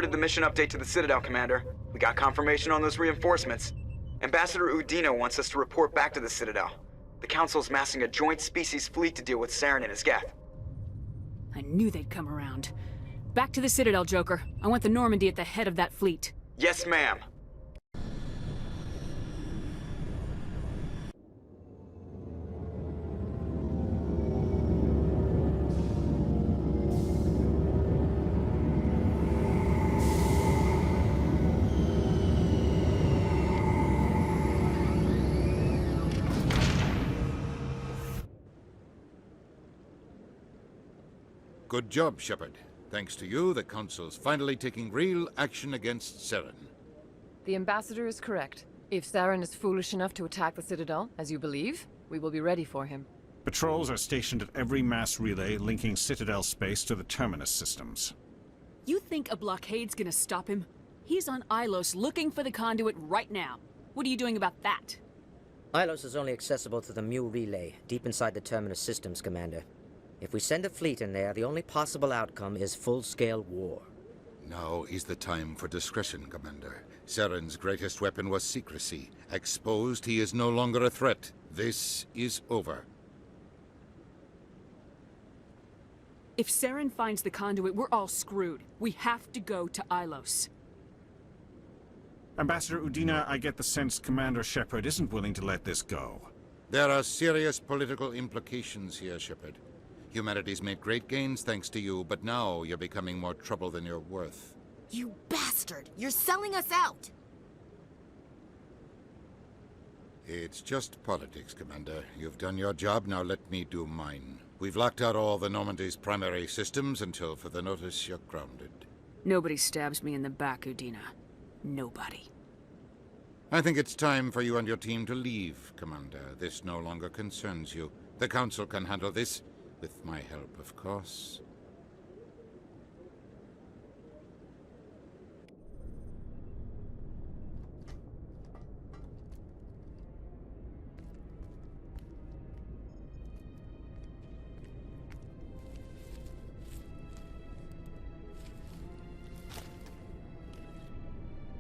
forwarded the mission update to the Citadel, Commander. We got confirmation on those reinforcements. Ambassador Udina wants us to report back to the Citadel. The Council's massing a joint species fleet to deal with Saren and his Geth. I knew they'd come around. Back to the Citadel, Joker. I want the Normandy at the head of that fleet. Yes, ma'am. Good job, Shepard. Thanks to you, the Council's finally taking real action against Saren. The Ambassador is correct. If Saren is foolish enough to attack the Citadel, as you believe, we will be ready for him. Patrols are stationed at every mass relay linking Citadel space to the Terminus systems. You think a blockade's gonna stop him? He's on Ilos looking for the conduit right now. What are you doing about that? Ilos is only accessible to the Mu relay, deep inside the Terminus systems, Commander. If we send a fleet in there, the only possible outcome is full-scale war. Now is the time for discretion, Commander. Saren's greatest weapon was secrecy. Exposed, he is no longer a threat. This is over. If Saren finds the conduit, we're all screwed. We have to go to Ilos. Ambassador Udina, I get the sense Commander Shepard isn't willing to let this go. There are serious political implications here, Shepard. Humanity's made great gains thanks to you, but now you're becoming more trouble than you're worth. You bastard! You're selling us out! It's just politics, Commander. You've done your job, now let me do mine. We've locked out all the Normandy's primary systems until further notice you're grounded. Nobody stabs me in the back, Udina. Nobody. I think it's time for you and your team to leave, Commander. This no longer concerns you. The Council can handle this. With my help, of course.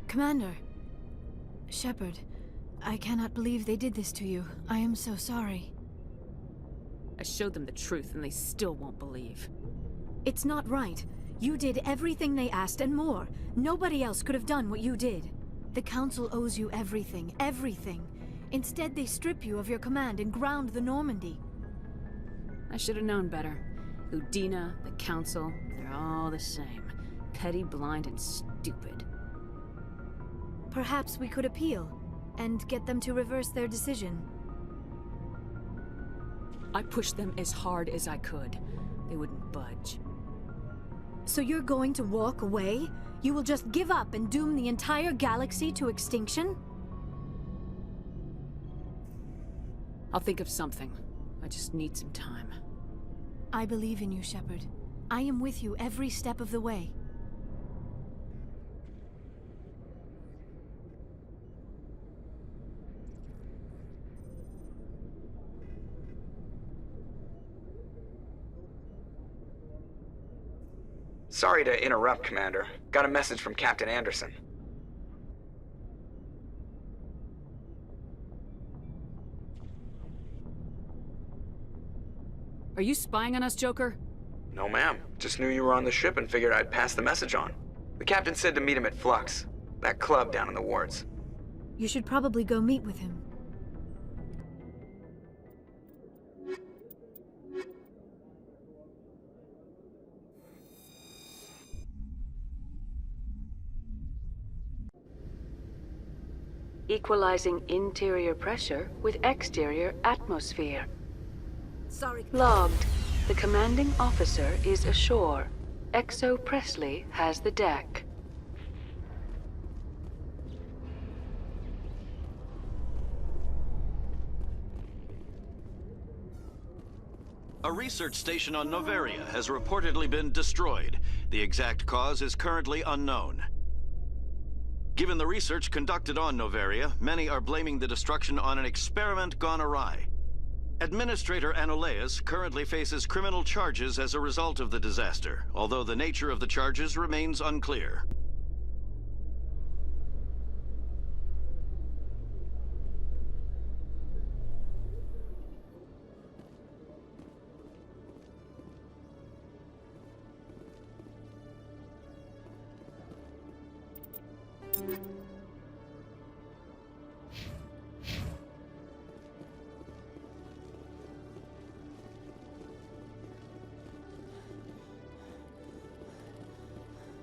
Commander. Shepard, I cannot believe they did this to you. I am so sorry. I showed them the truth and they still won't believe. It's not right. You did everything they asked and more. Nobody else could have done what you did. The Council owes you everything, everything. Instead, they strip you of your command and ground the Normandy. I should have known better. Udina, the Council, they're all the same. Petty, blind, and stupid. Perhaps we could appeal and get them to reverse their decision. I pushed them as hard as I could. They wouldn't budge. So you're going to walk away? You will just give up and doom the entire galaxy to extinction? I'll think of something. I just need some time. I believe in you, Shepard. I am with you every step of the way. Sorry to interrupt, Commander. Got a message from Captain Anderson. Are you spying on us, Joker? No, ma'am. Just knew you were on the ship and figured I'd pass the message on. The captain said to meet him at Flux, that club down in the wards. You should probably go meet with him. Equalizing interior pressure with exterior atmosphere. Sorry. Logged. The commanding officer is ashore. Exo Presley has the deck. A research station on Noveria has reportedly been destroyed. The exact cause is currently unknown. Given the research conducted on Noveria, many are blaming the destruction on an experiment gone awry. Administrator Anoleus currently faces criminal charges as a result of the disaster, although the nature of the charges remains unclear.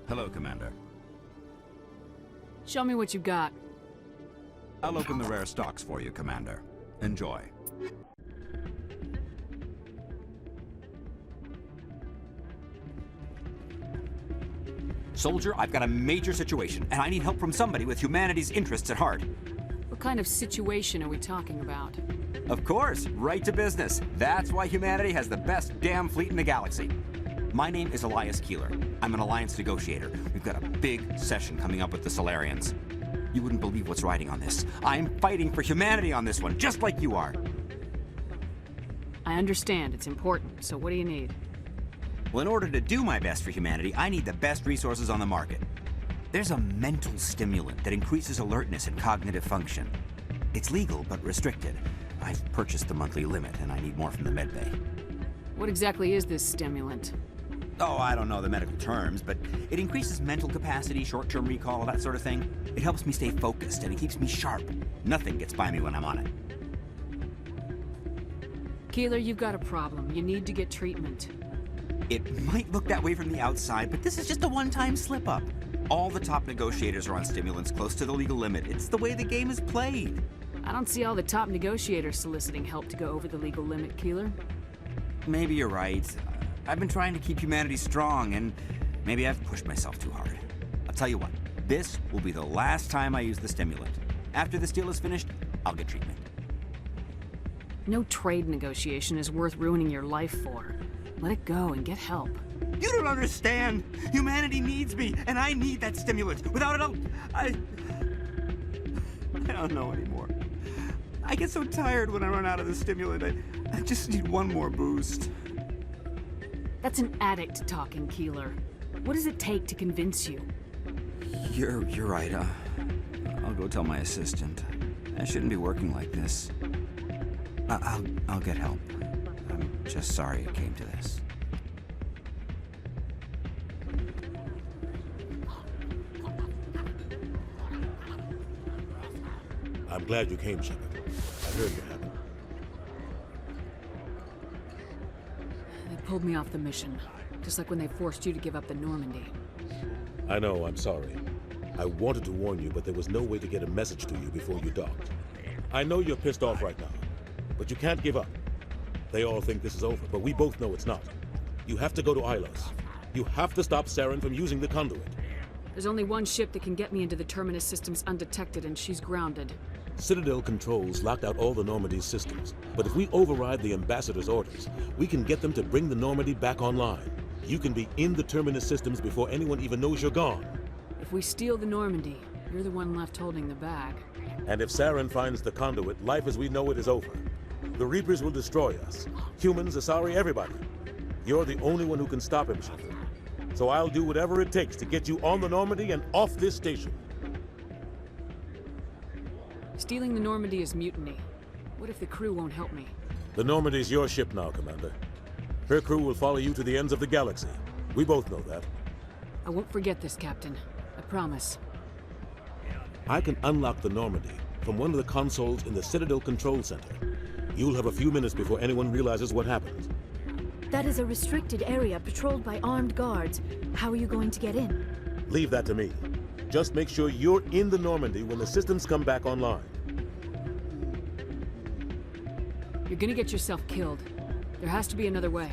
Hello, Commander. Show me what you got. I'll open the rare stocks for you, Commander. Enjoy. Soldier, I've got a major situation, and I need help from somebody with humanity's interests at heart. What kind of situation are we talking about? Of course, right to business. That's why humanity has the best damn fleet in the galaxy. My name is Elias Keeler. I'm an alliance negotiator. We've got a big session coming up with the Solarians. You wouldn't believe what's riding on this. I'm fighting for humanity on this one, just like you are. I understand, it's important, so what do you need? Well, in order to do my best for humanity, I need the best resources on the market. There's a mental stimulant that increases alertness and cognitive function. It's legal, but restricted. I've purchased the monthly limit, and I need more from the medbay. What exactly is this stimulant? Oh, I don't know the medical terms, but it increases mental capacity, short-term recall, that sort of thing. It helps me stay focused, and it keeps me sharp. Nothing gets by me when I'm on it. Keeler, you've got a problem. You need to get treatment. It might look that way from the outside, but this is just a one-time slip-up. All the top negotiators are on stimulants close to the legal limit. It's the way the game is played. I don't see all the top negotiators soliciting help to go over the legal limit, Keeler. Maybe you're right. I've been trying to keep humanity strong, and maybe I've pushed myself too hard. I'll tell you what, this will be the last time I use the stimulant. After this deal is finished, I'll get treatment. No trade negotiation is worth ruining your life for. Let it go and get help. You don't understand! Humanity needs me, and I need that stimulant. Without it, I don't know anymore. I get so tired when I run out of the stimulant. I just need one more boost. That's an addict talking, Keeler. What does it take to convince you? You're right. I'll go tell my assistant. I shouldn't be working like this. I'll get help. I'm just sorry it came to this. I'm glad you came, Shepard. I heard what happened. They pulled me off the mission, just like when they forced you to give up the Normandy. I know, I'm sorry. I wanted to warn you, but there was no way to get a message to you before you docked. I know you're pissed off right now, but you can't give up. They all think this is over, but we both know it's not. You have to go to Ilos. You have to stop Saren from using the conduit. There's only one ship that can get me into the Terminus systems undetected, and she's grounded. Citadel controls locked out all the Normandy's systems, but if we override the Ambassador's orders, we can get them to bring the Normandy back online. You can be in the Terminus systems before anyone even knows you're gone. If we steal the Normandy, you're the one left holding the bag. And if Saren finds the conduit, life as we know it is over. The Reapers will destroy us. Humans, Asari, everybody. You're the only one who can stop him, Shepard. So I'll do whatever it takes to get you on the Normandy and off this station. Stealing the Normandy is mutiny. What if the crew won't help me? The Normandy's your ship now, Commander. Her crew will follow you to the ends of the galaxy. We both know that. I won't forget this, Captain. I promise. I can unlock the Normandy from one of the consoles in the Citadel Control Center. You'll have a few minutes before anyone realizes what happened. That is a restricted area patrolled by armed guards. How are you going to get in? Leave that to me. Just make sure you're in the Normandy when the systems come back online. You're gonna get yourself killed. There has to be another way.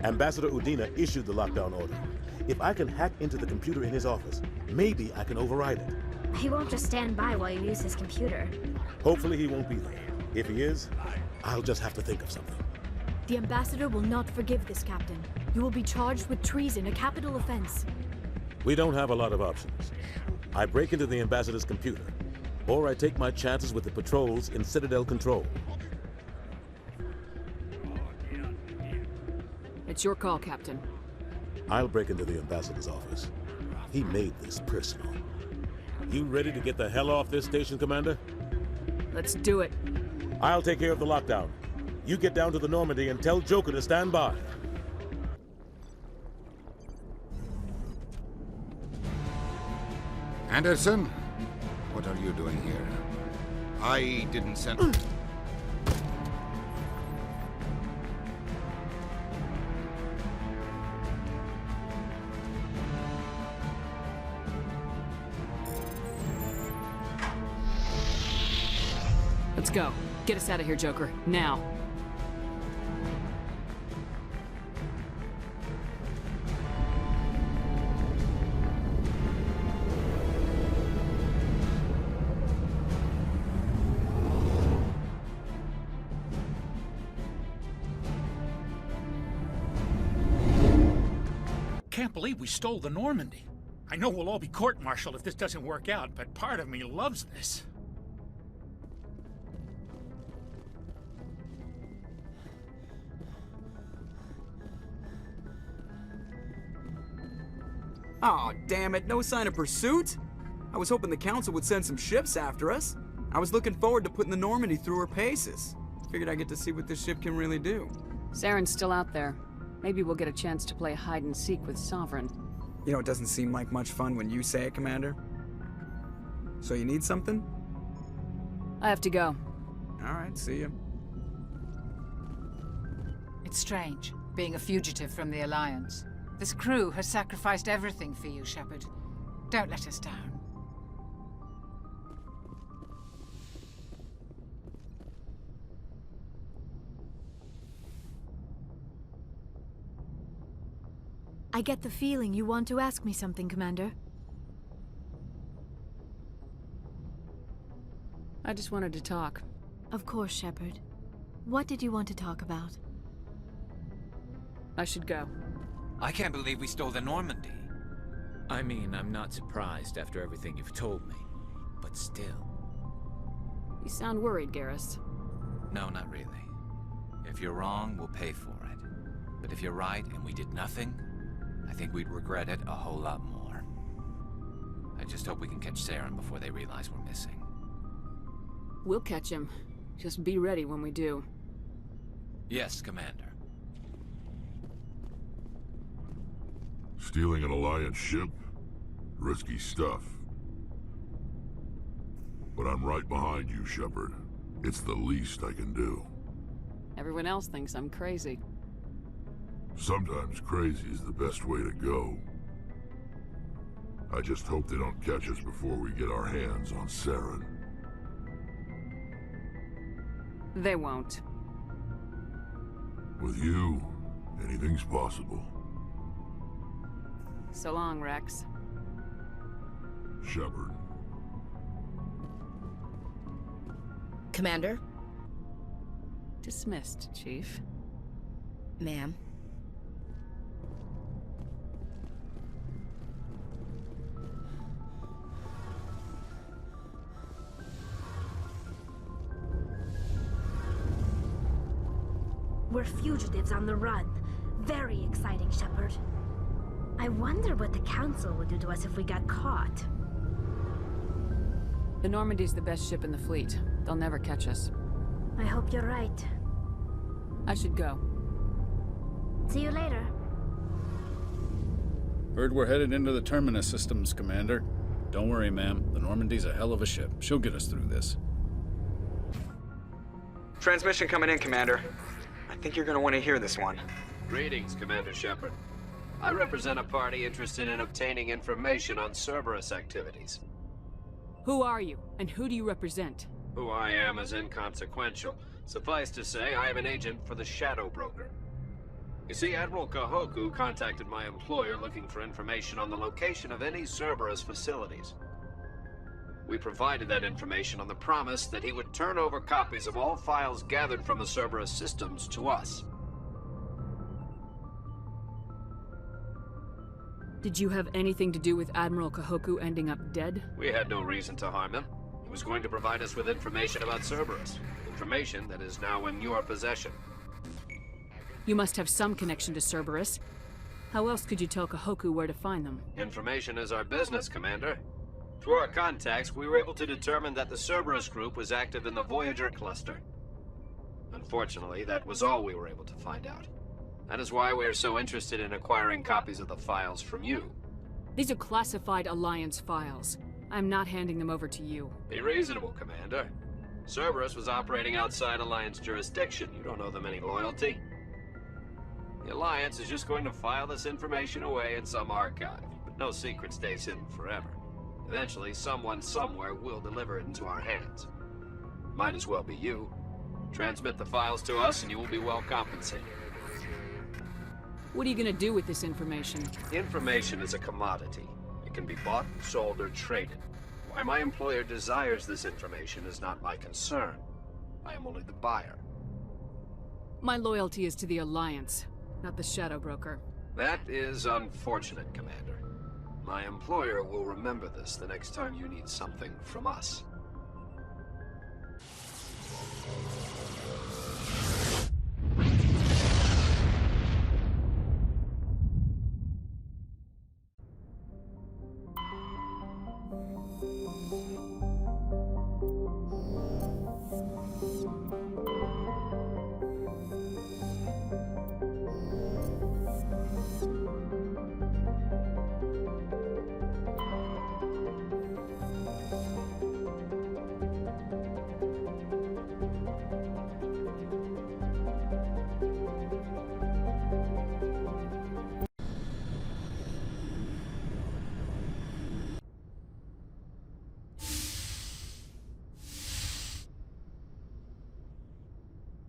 Ambassador Udina issued the lockdown order. If I can hack into the computer in his office, maybe I can override it. He won't just stand by while you use his computer. Hopefully he won't be there. If he is, I'll just have to think of something. The Ambassador will not forgive this, Captain. You will be charged with treason, a capital offense. We don't have a lot of options. I break into the Ambassador's computer, or I take my chances with the patrols in Citadel Control. It's your call, Captain. I'll break into the Ambassador's office. He made this personal. You ready to get the hell off this station, Commander? Let's do it. I'll take care of the lockdown. You get down to the Normandy and tell Joker to stand by. Anderson, What are you doing here? I didn't send... Let's go. Get us out of here, Joker. Now. Can't believe we stole the Normandy. I know we'll all be court-martialed if this doesn't work out, but part of me loves this. Aw, damn it, no sign of pursuit? I was hoping the Council would send some ships after us. I was looking forward to putting the Normandy through her paces. Figured I'd get to see what this ship can really do. Saren's still out there. Maybe we'll get a chance to play hide-and-seek with Sovereign. You know, it doesn't seem like much fun when you say it, Commander. So you need something? I have to go. Alright, see ya. It's strange, being a fugitive from the Alliance. This crew has sacrificed everything for you, Shepard. Don't let us down. I get the feeling you want to ask me something, Commander. I just wanted to talk. Of course, Shepard. What did you want to talk about? I should go. I can't believe we stole the Normandy. I mean, I'm not surprised after everything you've told me, but still. You sound worried, Garrus. No, not really. If you're wrong, we'll pay for it. But if you're right and we did nothing, I think we'd regret it a whole lot more. I just hope we can catch Saren before they realize we're missing. We'll catch him. Just be ready when we do. Yes, Commander. Stealing an Alliance ship? Risky stuff. But I'm right behind you, Shepard. It's the least I can do. Everyone else thinks I'm crazy. Sometimes crazy is the best way to go. I just hope they don't catch us before we get our hands on Saren. They won't. With you, anything's possible. So long, Rex. Shepard. Commander? Dismissed, Chief. Ma'am. We're fugitives on the run. Very exciting, Shepard. I wonder what the Council would do to us if we got caught. The Normandy's the best ship in the fleet. They'll never catch us. I hope you're right. I should go. See you later. Heard we're headed into the Terminus systems, Commander. Don't worry, ma'am. The Normandy's a hell of a ship. She'll get us through this. Transmission coming in, Commander. I think you're gonna want to hear this one. Greetings, Commander Shepard. I represent a party interested in obtaining information on Cerberus activities. Who are you, and who do you represent? Who I am is inconsequential. Suffice to say, I am an agent for the Shadow Broker. You see, Admiral Kahoku contacted my employer looking for information on the location of any Cerberus facilities. We provided that information on the promise that he would turn over copies of all files gathered from the Cerberus systems to us. Did you have anything to do with Admiral Kahoku ending up dead? We had no reason to harm him. He was going to provide us with information about Cerberus. Information that is now in your possession. You must have some connection to Cerberus. How else could you tell Kahoku where to find them? Information is our business, Commander. Through our contacts, we were able to determine that the Cerberus group was active in the Voyager cluster. Unfortunately, that was all we were able to find out. That is why we are so interested in acquiring copies of the files from you. These are classified Alliance files. I'm not handing them over to you. Be reasonable, Commander. Cerberus was operating outside Alliance jurisdiction. You don't owe them any loyalty. The Alliance is just going to file this information away in some archive, but no secret stays hidden forever. Eventually, someone somewhere will deliver it into our hands. Might as well be you. Transmit the files to us and you will be well compensated. What are you gonna do with this information? Information is a commodity. It can be bought, sold, or traded. Why my employer desires this information is not my concern. I am only the buyer. My loyalty is to the Alliance, not the Shadow Broker. That is unfortunate, Commander. My employer will remember this the next time you need something from us.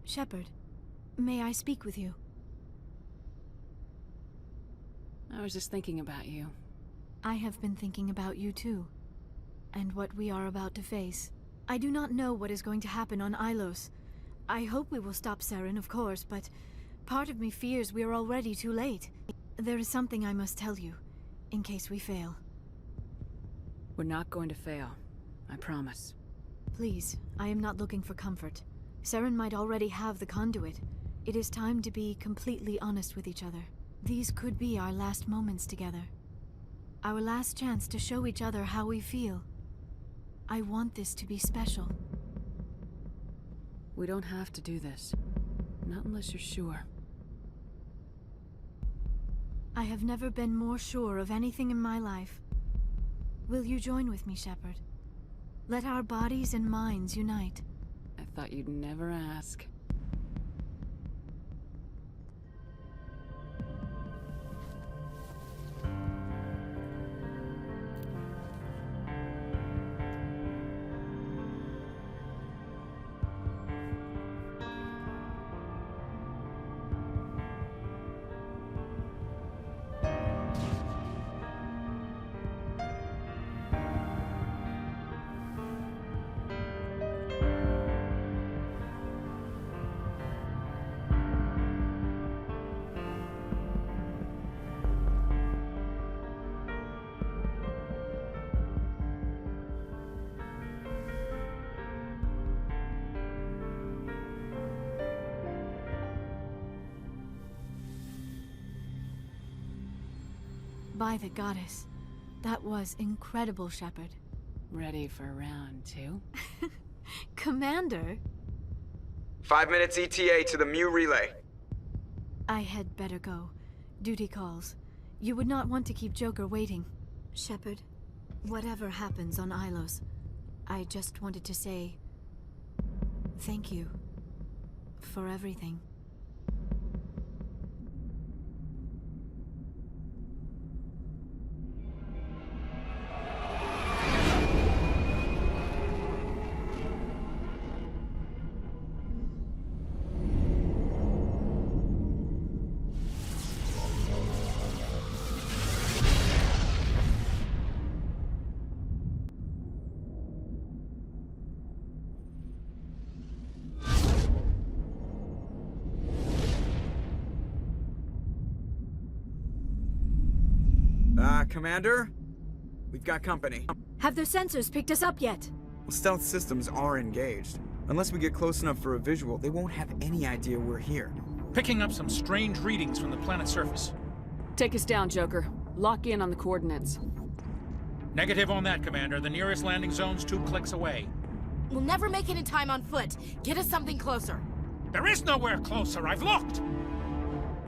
Shepard, may I speak with you? I was just thinking about you. I have been thinking about you too, and what we are about to face. I do not know what is going to happen on Ilos. I hope we will stop Saren, of course, but part of me fears we are already too late. There is something I must tell you, in case we fail. We're not going to fail. I promise. Please, I am not looking for comfort. Saren might already have the conduit. It is time to be completely honest with each other. These could be our last moments together. Our last chance to show each other how we feel. I want this to be special. We don't have to do this. Not unless you're sure. I have never been more sure of anything in my life. Will you join with me, Shepard? Let our bodies and minds unite. I thought you'd never ask. By the goddess. That was incredible, Shepard. Ready for round 2? Commander! 5 minutes ETA to the ME relay. I had better go. Duty calls. You would not want to keep Joker waiting. Shepard, whatever happens on Ilos, I just wanted to say thank you for everything. Commander? We've got company. Have their sensors picked us up yet? Well, stealth systems are engaged. Unless we get close enough for a visual, they won't have any idea we're here. Picking up some strange readings from the planet's surface. Take us down, Joker. Lock in on the coordinates. Negative on that, Commander. The nearest landing zone's 2 clicks away. We'll never make it in time on foot. Get us something closer. There is nowhere closer. I've looked!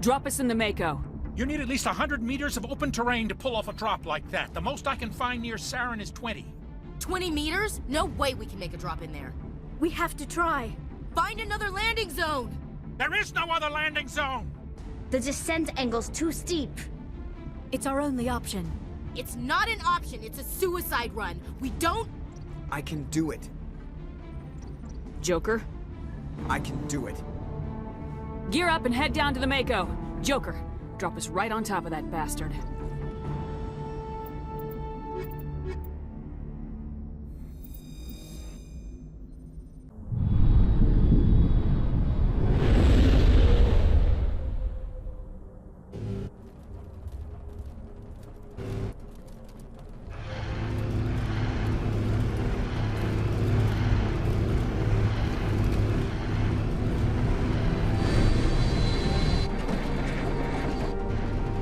Drop us in the Mako. You need at least 100 meters of open terrain to pull off a drop like that. The most I can find near Saren is 20. 20 meters? No way we can make a drop in there. We have to try. Find another landing zone! There is no other landing zone! The descent angle's too steep. It's our only option. It's not an option, it's a suicide run. We don't... I can do it. Joker, I can do it. gear up and head down to the Mako. Joker, drop us right on top of that bastard.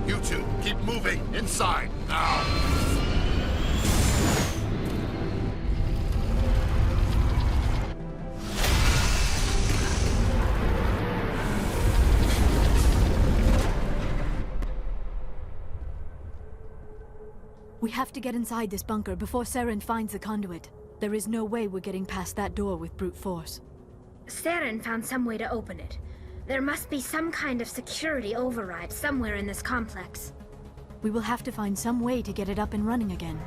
You two, keep moving. Inside, now. We have to get inside this bunker before Saren finds the conduit. There is no way we're getting past that door with brute force. Saren found some way to open it. There must be some kind of security override somewhere in this complex. We will have to find some way to get it up and running again.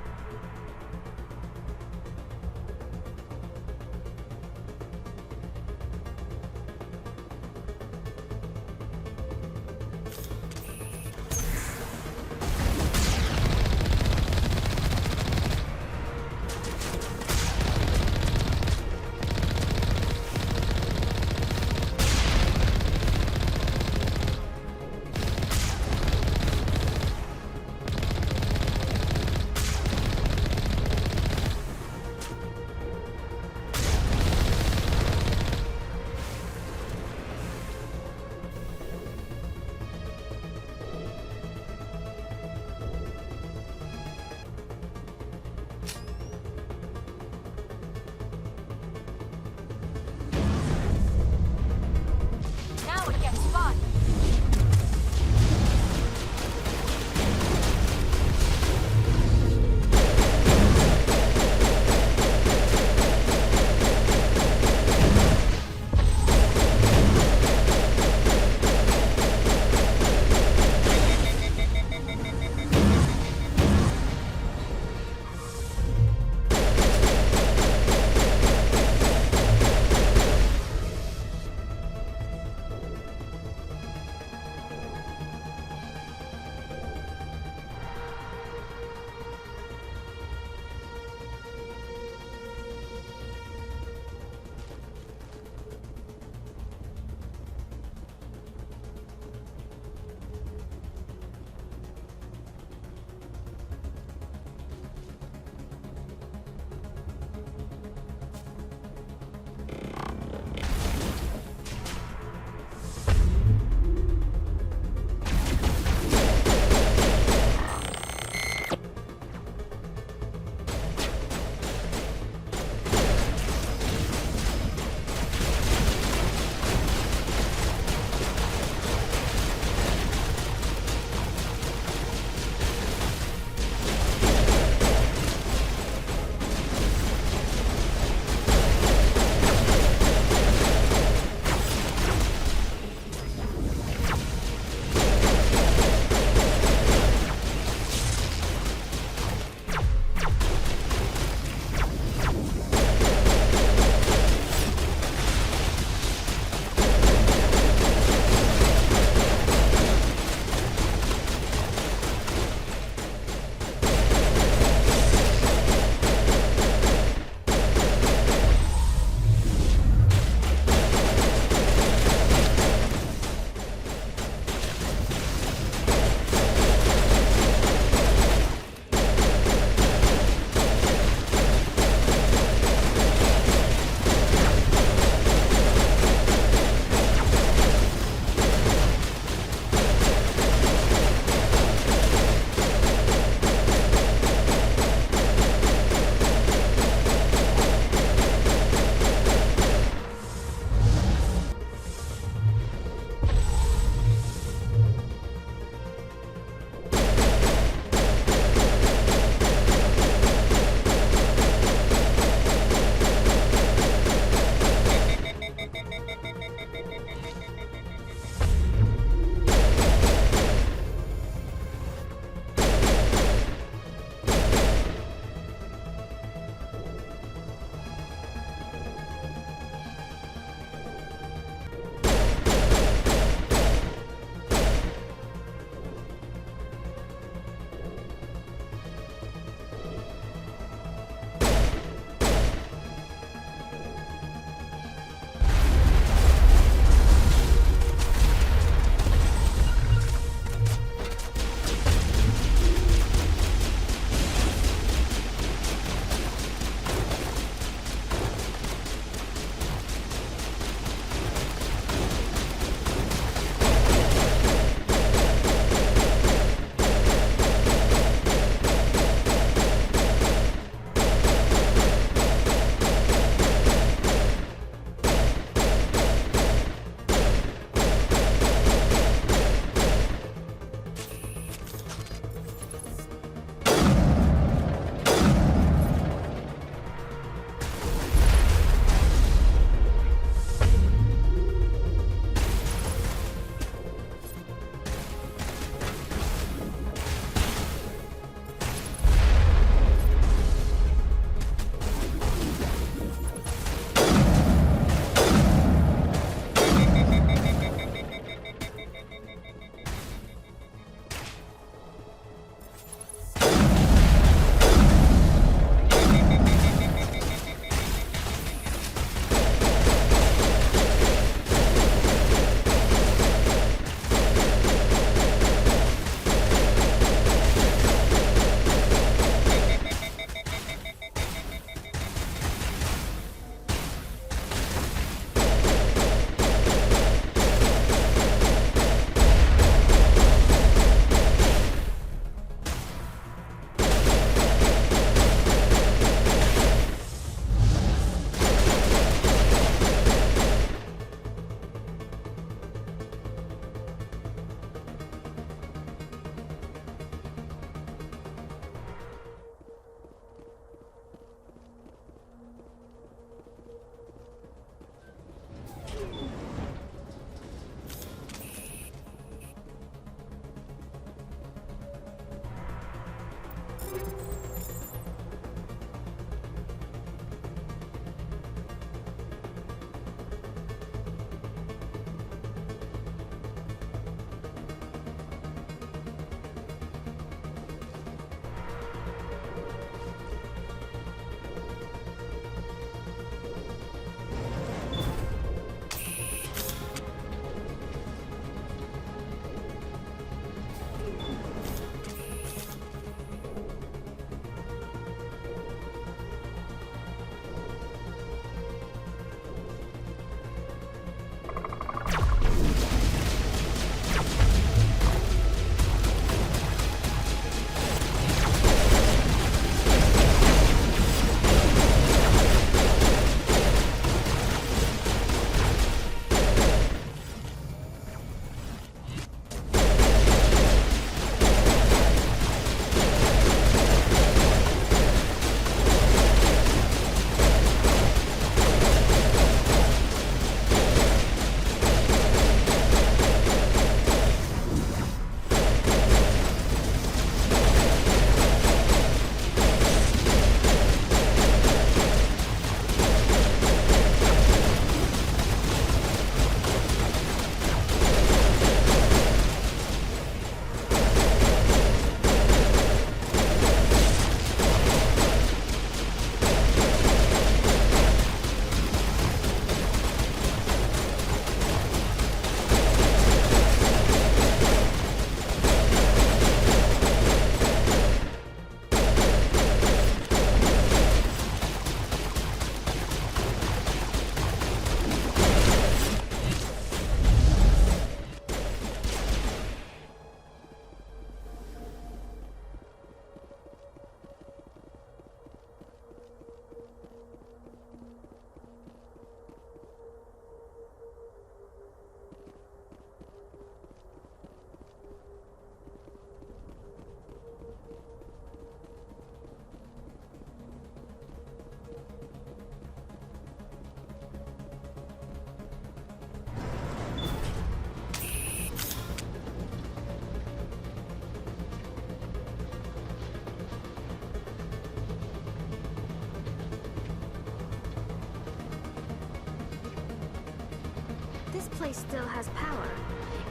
place still has power.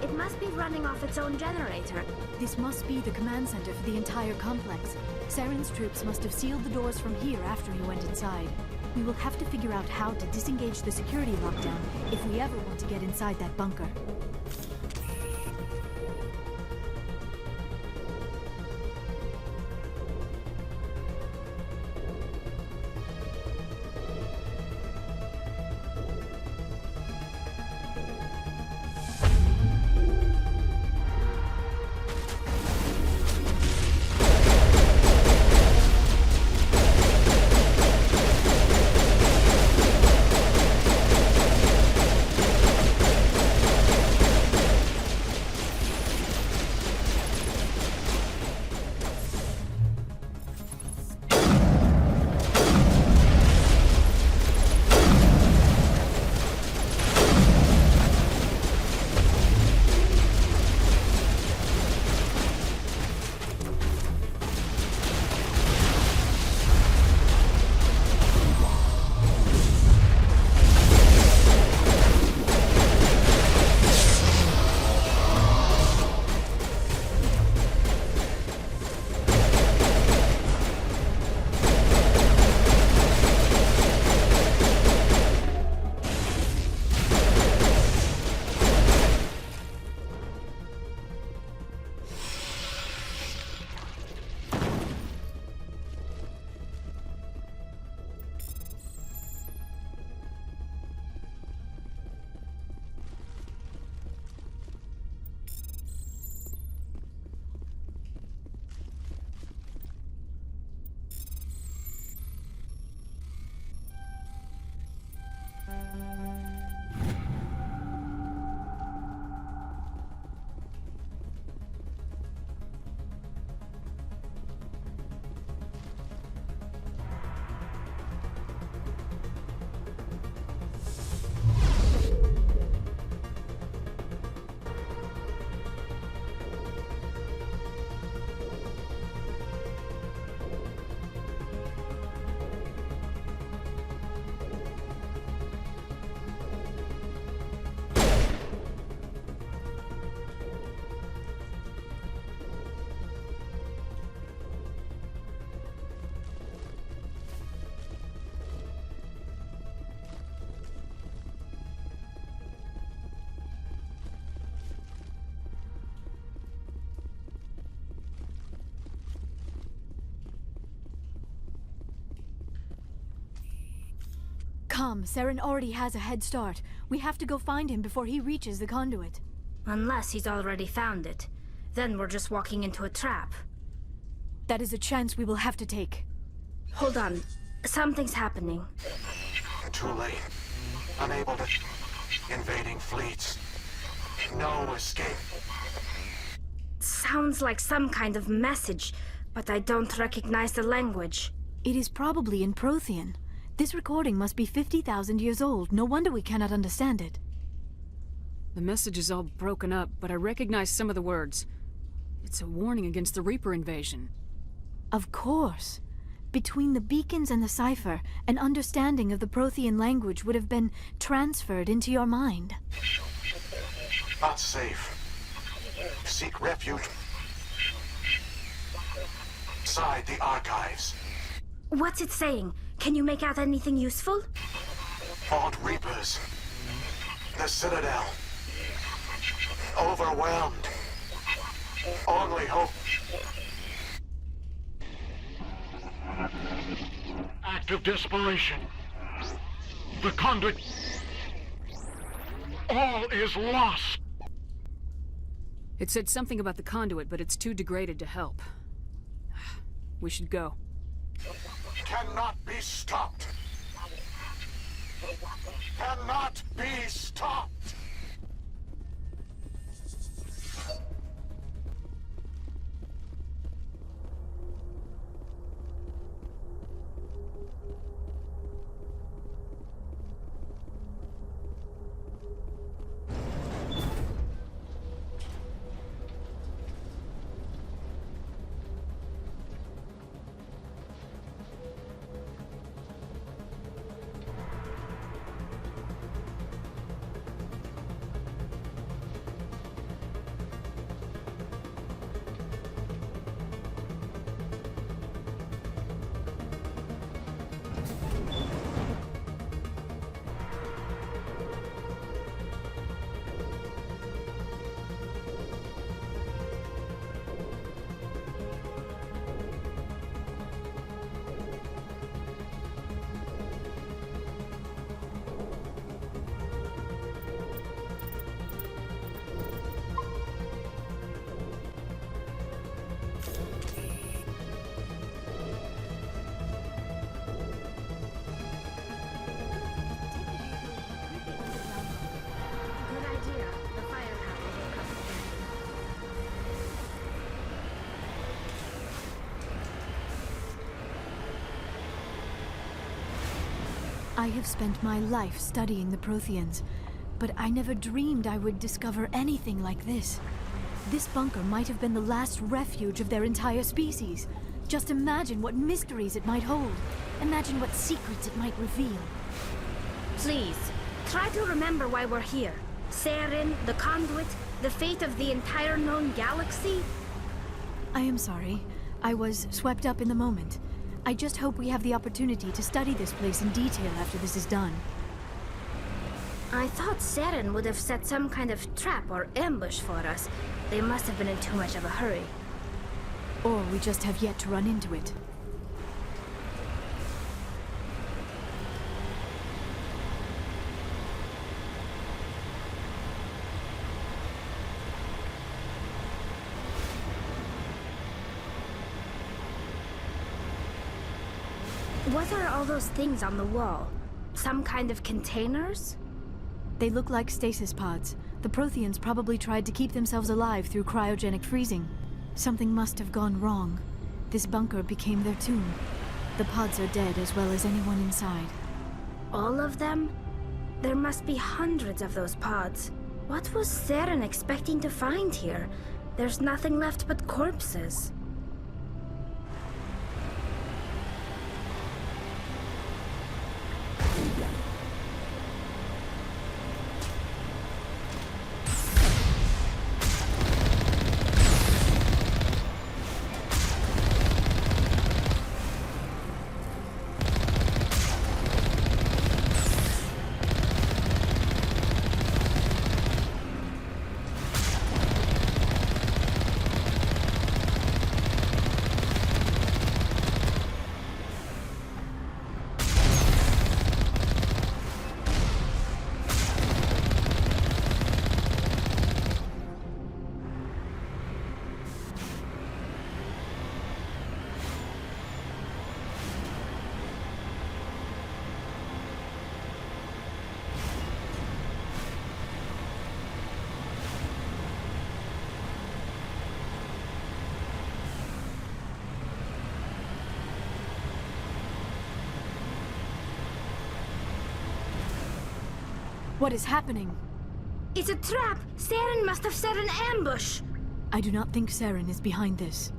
It must be running off its own generator. This must be the command center for the entire complex. Saren's troops must have sealed the doors from here after he went inside. We will have to figure out how to disengage the security lockdown if we ever want to get inside that bunker. Come, Saren already has a head start. We have to go find him before he reaches the conduit. Unless he's already found it. Then we're just walking into a trap. That is a chance we will have to take. Hold on. Something's happening. Too late. Unable to... Invading fleets. No escape. Sounds like some kind of message, but I don't recognize the language. It is probably in Prothean. This recording must be 50,000 years old. No wonder we cannot understand it. The message is all broken up, but I recognize some of the words. It's a warning against the Reaper invasion. Of course. Between the beacons and the cipher, an understanding of the Prothean language would have been transferred into your mind. Not safe. Seek refuge inside the archives. What's it saying? Can you make out anything useful? Fought Reapers. The Citadel. Overwhelmed. Only hope. Act of desperation. The conduit. All is lost. It said something about the conduit, but it's too degraded to help. We should go. Cannot be stopped. Cannot be stopped. I have spent my life studying the Protheans, but I never dreamed I would discover anything like this. This bunker might have been the last refuge of their entire species. Just imagine what mysteries it might hold. Imagine what secrets it might reveal. Please, try to remember why we're here. Saren, the Conduit, the fate of the entire known galaxy. I am sorry. I was swept up in the moment. I just hope we have the opportunity to study this place in detail after this is done. I thought Saren would have set some kind of trap or ambush for us. They must have been in too much of a hurry. Or we just have yet to run into it. What are all those things on the wall? Some kind of containers? They look like stasis pods. The Protheans probably tried to keep themselves alive through cryogenic freezing. Something must have gone wrong. This bunker became their tomb. The pods are dead as well as anyone inside. All of them? There must be hundreds of those pods. What was Saren expecting to find here? There's nothing left but corpses. What is happening? It's a trap! Saren must have set an ambush! I do not think Saren is behind this.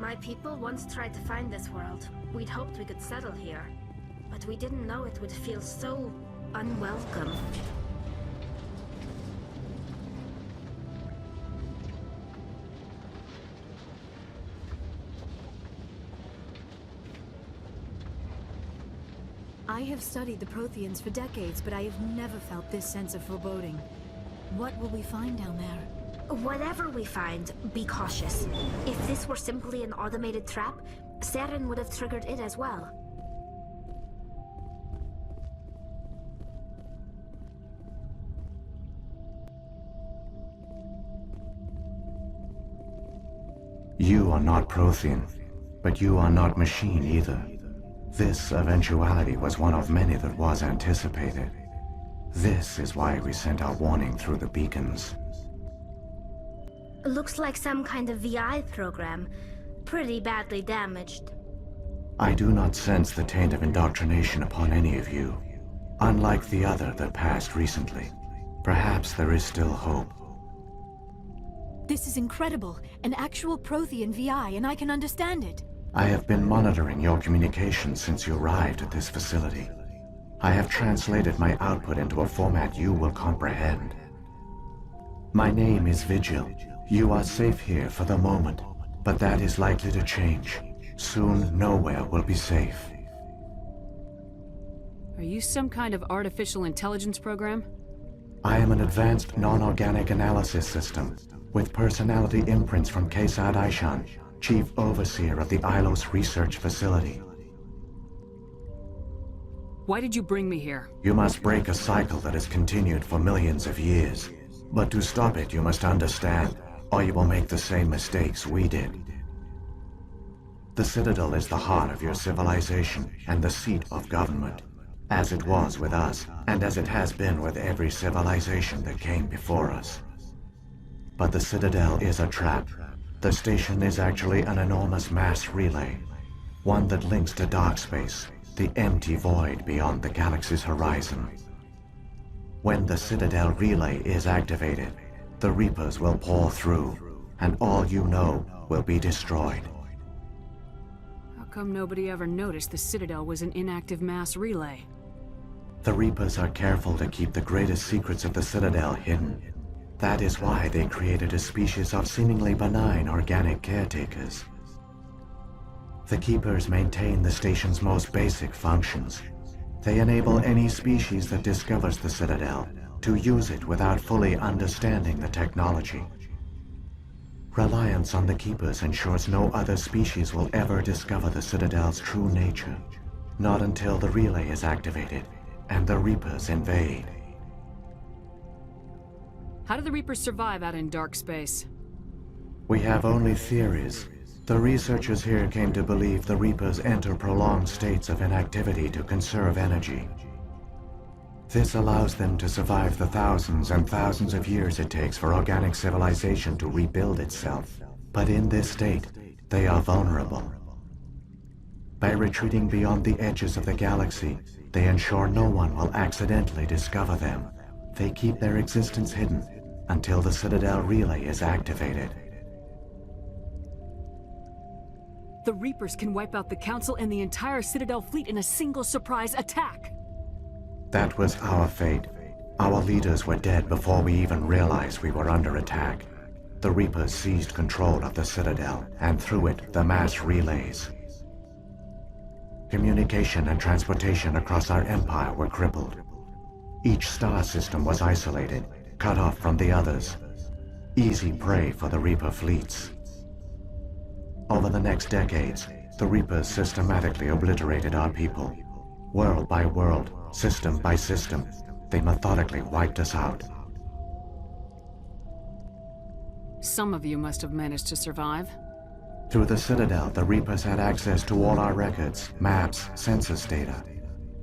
My people once tried to find this world. We'd hoped we could settle here. But we didn't know it would feel so unwelcome. I have studied the Protheans for decades, but I have never felt this sense of foreboding. What will we find down there? Whatever we find, be cautious. If this were simply an automated trap, Saren would have triggered it as well. You are not Prothean, but you are not machine either. This eventuality was one of many that was anticipated. This is why we sent our warning through the beacons. Looks like some kind of VI program. Pretty badly damaged. I do not sense the taint of indoctrination upon any of you. Unlike the other that passed recently. Perhaps there is still hope. This is incredible. An actual Prothean VI, and I can understand it. I have been monitoring your communications since you arrived at this facility. I have translated my output into a format you will comprehend. My name is Vigil. You are safe here for the moment, but that is likely to change. Soon, nowhere will be safe. Are you some kind of artificial intelligence program? I am an advanced non-organic analysis system, with personality imprints from Kesad Aishan, Chief Overseer of the Ilos Research Facility. Why did you bring me here? You must break a cycle that has continued for millions of years. But to stop it, you must understand, or you will make the same mistakes we did. The Citadel is the heart of your civilization and the seat of government, as it was with us, and as it has been with every civilization that came before us. But the Citadel is a trap. The station is actually an enormous mass relay, one that links to dark space, the empty void beyond the galaxy's horizon. When the Citadel relay is activated, the Reapers will pour through, and all you know will be destroyed. How come nobody ever noticed the Citadel was an inactive mass relay? The Reapers are careful to keep the greatest secrets of the Citadel hidden. That is why they created a species of seemingly benign organic caretakers. The Keepers maintain the station's most basic functions. They enable any species that discovers the Citadel to use it without fully understanding the technology. Reliance on the Keepers ensures no other species will ever discover the Citadel's true nature. Not until the relay is activated and the Reapers invade. How do the Reapers survive out in dark space? We have only theories. The researchers here came to believe the Reapers enter prolonged states of inactivity to conserve energy. This allows them to survive the thousands and thousands of years it takes for organic civilization to rebuild itself. But in this state, they are vulnerable. By retreating beyond the edges of the galaxy, they ensure no one will accidentally discover them. They keep their existence hidden until the Citadel relay is activated. The Reapers can wipe out the Council and the entire Citadel fleet in a single surprise attack! That was our fate. Our leaders were dead before we even realized we were under attack. The Reapers seized control of the Citadel, and through it, the mass relays. Communication and transportation across our empire were crippled. Each star system was isolated, cut off from the others. Easy prey for the Reaper fleets. Over the next decades, the Reapers systematically obliterated our people. World by world, system by system, they methodically wiped us out. Some of you must have managed to survive. Through the Citadel, the Reapers had access to all our records, maps, census data.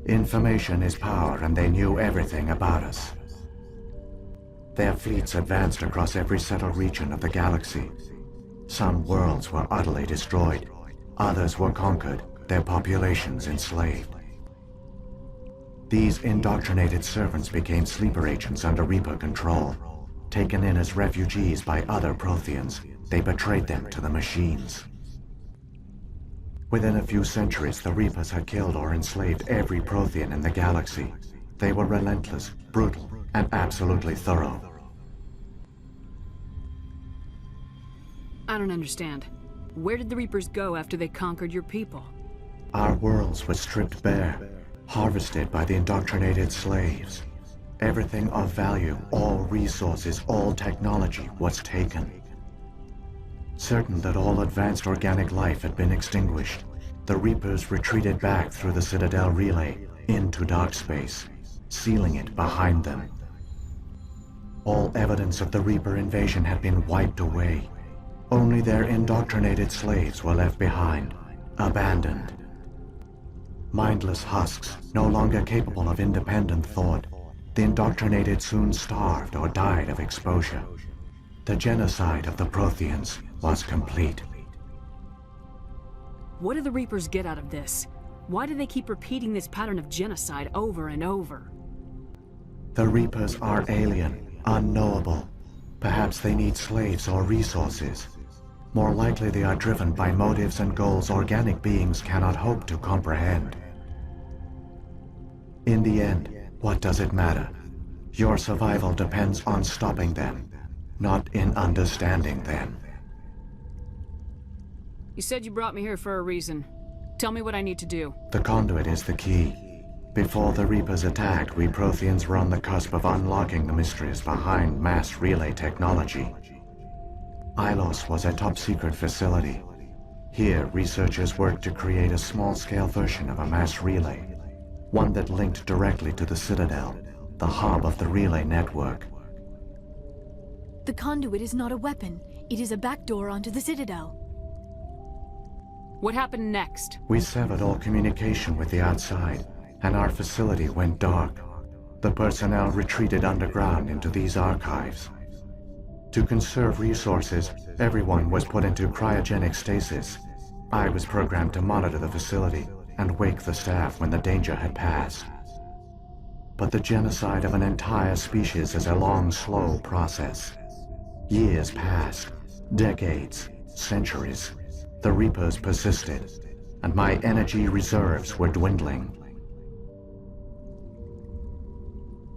Information is power, and they knew everything about us. Their fleets advanced across every settled region of the galaxy. Some worlds were utterly destroyed. Others were conquered, their populations enslaved. These indoctrinated servants became sleeper agents under Reaper control. Taken in as refugees by other Protheans, they betrayed them to the machines. Within a few centuries, the Reapers had killed or enslaved every Prothean in the galaxy. They were relentless, brutal, and absolutely thorough. I don't understand. Where did the Reapers go after they conquered your people? Our worlds were stripped bare, harvested by the indoctrinated slaves. Everything of value, all resources, all technology was taken. Certain that all advanced organic life had been extinguished, the Reapers retreated back through the Citadel relay into dark space, sealing it behind them. All evidence of the Reaper invasion had been wiped away. Only their indoctrinated slaves were left behind, abandoned. Mindless husks, no longer capable of independent thought, the indoctrinated soon starved or died of exposure. The genocide of the Protheans was complete. What do the Reapers get out of this? Why do they keep repeating this pattern of genocide over and over? The Reapers are alien, unknowable. Perhaps they need slaves or resources. More likely they are driven by motives and goals organic beings cannot hope to comprehend. In the end, what does it matter? Your survival depends on stopping them, not in understanding them. You said you brought me here for a reason. Tell me what I need to do. The conduit is the key. Before the Reapers attacked, we Protheans were on the cusp of unlocking the mysteries behind mass relay technology. Ilos was a top-secret facility. Here, researchers worked to create a small-scale version of a mass relay, one that linked directly to the Citadel, the hub of the relay network. The conduit is not a weapon. It is a backdoor onto the Citadel. What happened next? We severed all communication with the outside, and our facility went dark. The personnel retreated underground into these archives. To conserve resources, everyone was put into cryogenic stasis. I was programmed to monitor the facility and wake the staff when the danger had passed. But the genocide of an entire species is a long, slow process. Years passed, decades, centuries. The Reapers persisted, and my energy reserves were dwindling.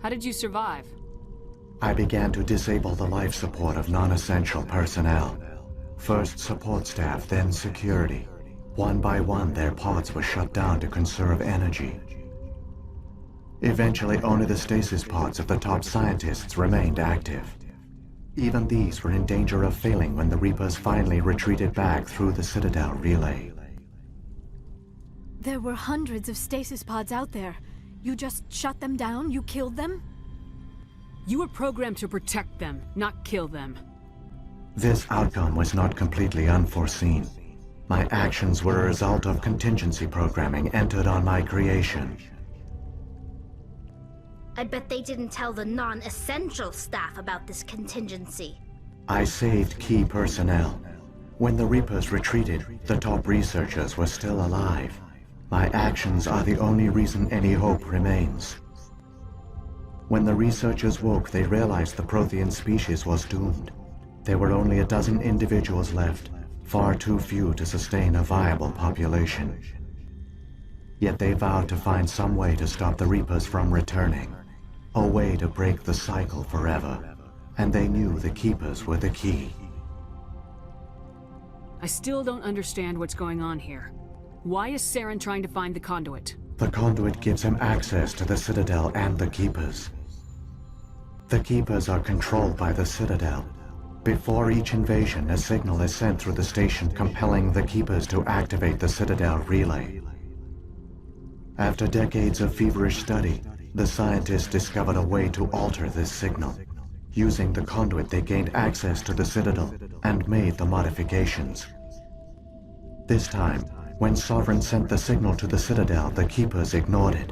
How did you survive? I began to disable the life support of non-essential personnel. First support staff, then security. One by one, their pods were shut down to conserve energy. Eventually, only the stasis pods of the top scientists remained active. Even these were in danger of failing when the Reapers finally retreated back through the Citadel relay. There were hundreds of stasis pods out there. You just shut them down? You killed them? You were programmed to protect them, not kill them. This outcome was not completely unforeseen. My actions were a result of contingency programming entered on my creation. I bet they didn't tell the non-essential staff about this contingency. I saved key personnel. When the Reapers retreated, the top researchers were still alive. My actions are the only reason any hope remains. When the researchers woke, they realized the Prothean species was doomed. There were only a dozen individuals left, far too few to sustain a viable population. Yet they vowed to find some way to stop the Reapers from returning. A way to break the cycle forever. And they knew the Keepers were the key. I still don't understand what's going on here. Why is Saren trying to find the conduit? The conduit gives him access to the Citadel and the Keepers. The Keepers are controlled by the Citadel. Before each invasion, a signal is sent through the station compelling the Keepers to activate the Citadel relay. After decades of feverish study, the scientists discovered a way to alter this signal. Using the conduit, they gained access to the Citadel and made the modifications. This time, when Sovereign sent the signal to the Citadel, the Keepers ignored it.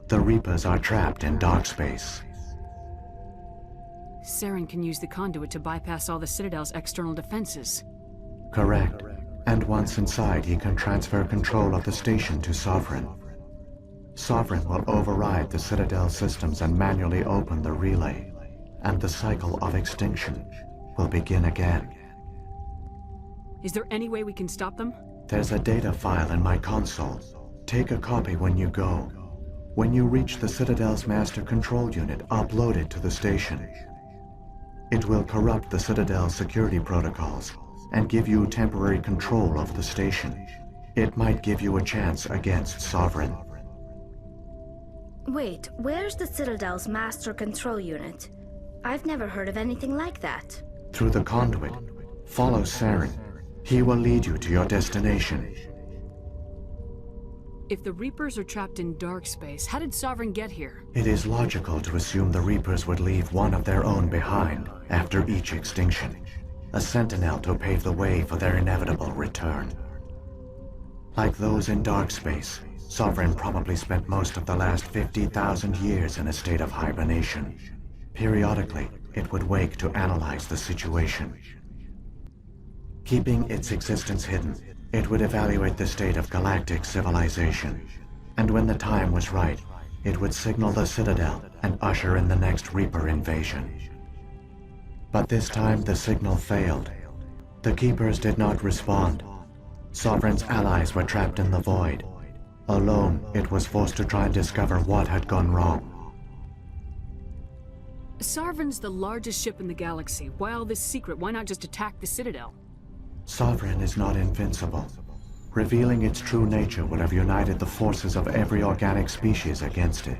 The Reapers are trapped in dark space. Saren can use the conduit to bypass all the Citadel's external defenses. Correct. And once inside, he can transfer control of the station to Sovereign. Sovereign will override the Citadel systems and manually open the relay. And the cycle of extinction will begin again. Is there any way we can stop them? There's a data file in my console. Take a copy when you go. When you reach the Citadel's master control unit, upload it to the station. It will corrupt the Citadel's security protocols and give you temporary control of the station. It might give you a chance against Sovereign. Wait, where's the Citadel's master control unit? I've never heard of anything like that. Through the conduit. Follow Saren. He will lead you to your destination. If the Reapers are trapped in dark space, how did Sovereign get here? It is logical to assume the Reapers would leave one of their own behind after each extinction. A sentinel to pave the way for their inevitable return. Like those in dark space, Sovereign probably spent most of the last 50,000 years in a state of hibernation. Periodically, it would wake to analyze the situation. Keeping its existence hidden, it would evaluate the state of galactic civilization. And when the time was right, it would signal the Citadel and usher in the next Reaper invasion. But this time the signal failed. The Keepers did not respond. Sovereign's allies were trapped in the void. Alone, it was forced to try and discover what had gone wrong. Sovereign's the largest ship in the galaxy. Why all this secret? Why not just attack the Citadel? Sovereign is not invincible. Revealing its true nature would have united the forces of every organic species against it.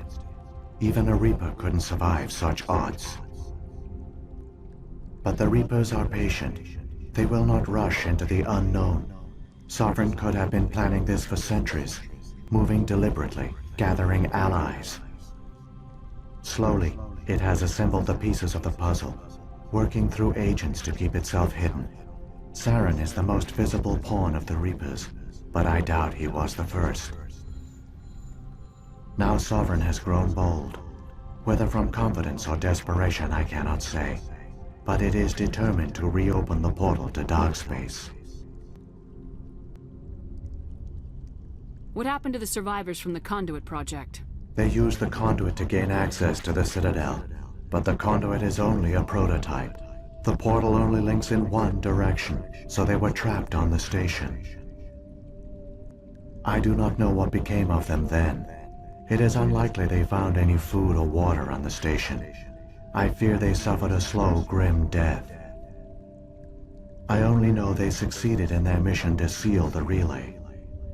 Even a Reaper couldn't survive such odds. But the Reapers are patient. They will not rush into the unknown. Sovereign could have been planning this for centuries, moving deliberately, gathering allies. Slowly, it has assembled the pieces of the puzzle, working through agents to keep itself hidden. Saren is the most visible pawn of the Reapers, but I doubt he was the first. Now Sovereign has grown bold. Whether from confidence or desperation, I cannot say. But it is determined to reopen the portal to dark space. What happened to the survivors from the Conduit project? They used the conduit to gain access to the Citadel, but the conduit is only a prototype. The portal only links in one direction, so they were trapped on the station. I do not know what became of them then. It is unlikely they found any food or water on the station. I fear they suffered a slow, grim death. I only know they succeeded in their mission to seal the relay.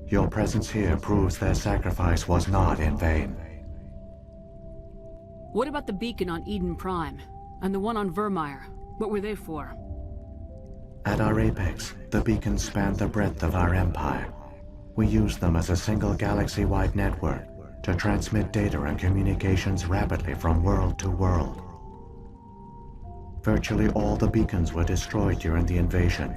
Your presence here proves their sacrifice was not in vain. What about the beacon on Eden Prime? And the one on Vermeer? What were they for? At our apex, the beacons spanned the breadth of our empire. We used them as a single galaxy-wide network to transmit data and communications rapidly from world to world. Virtually all the beacons were destroyed during the invasion,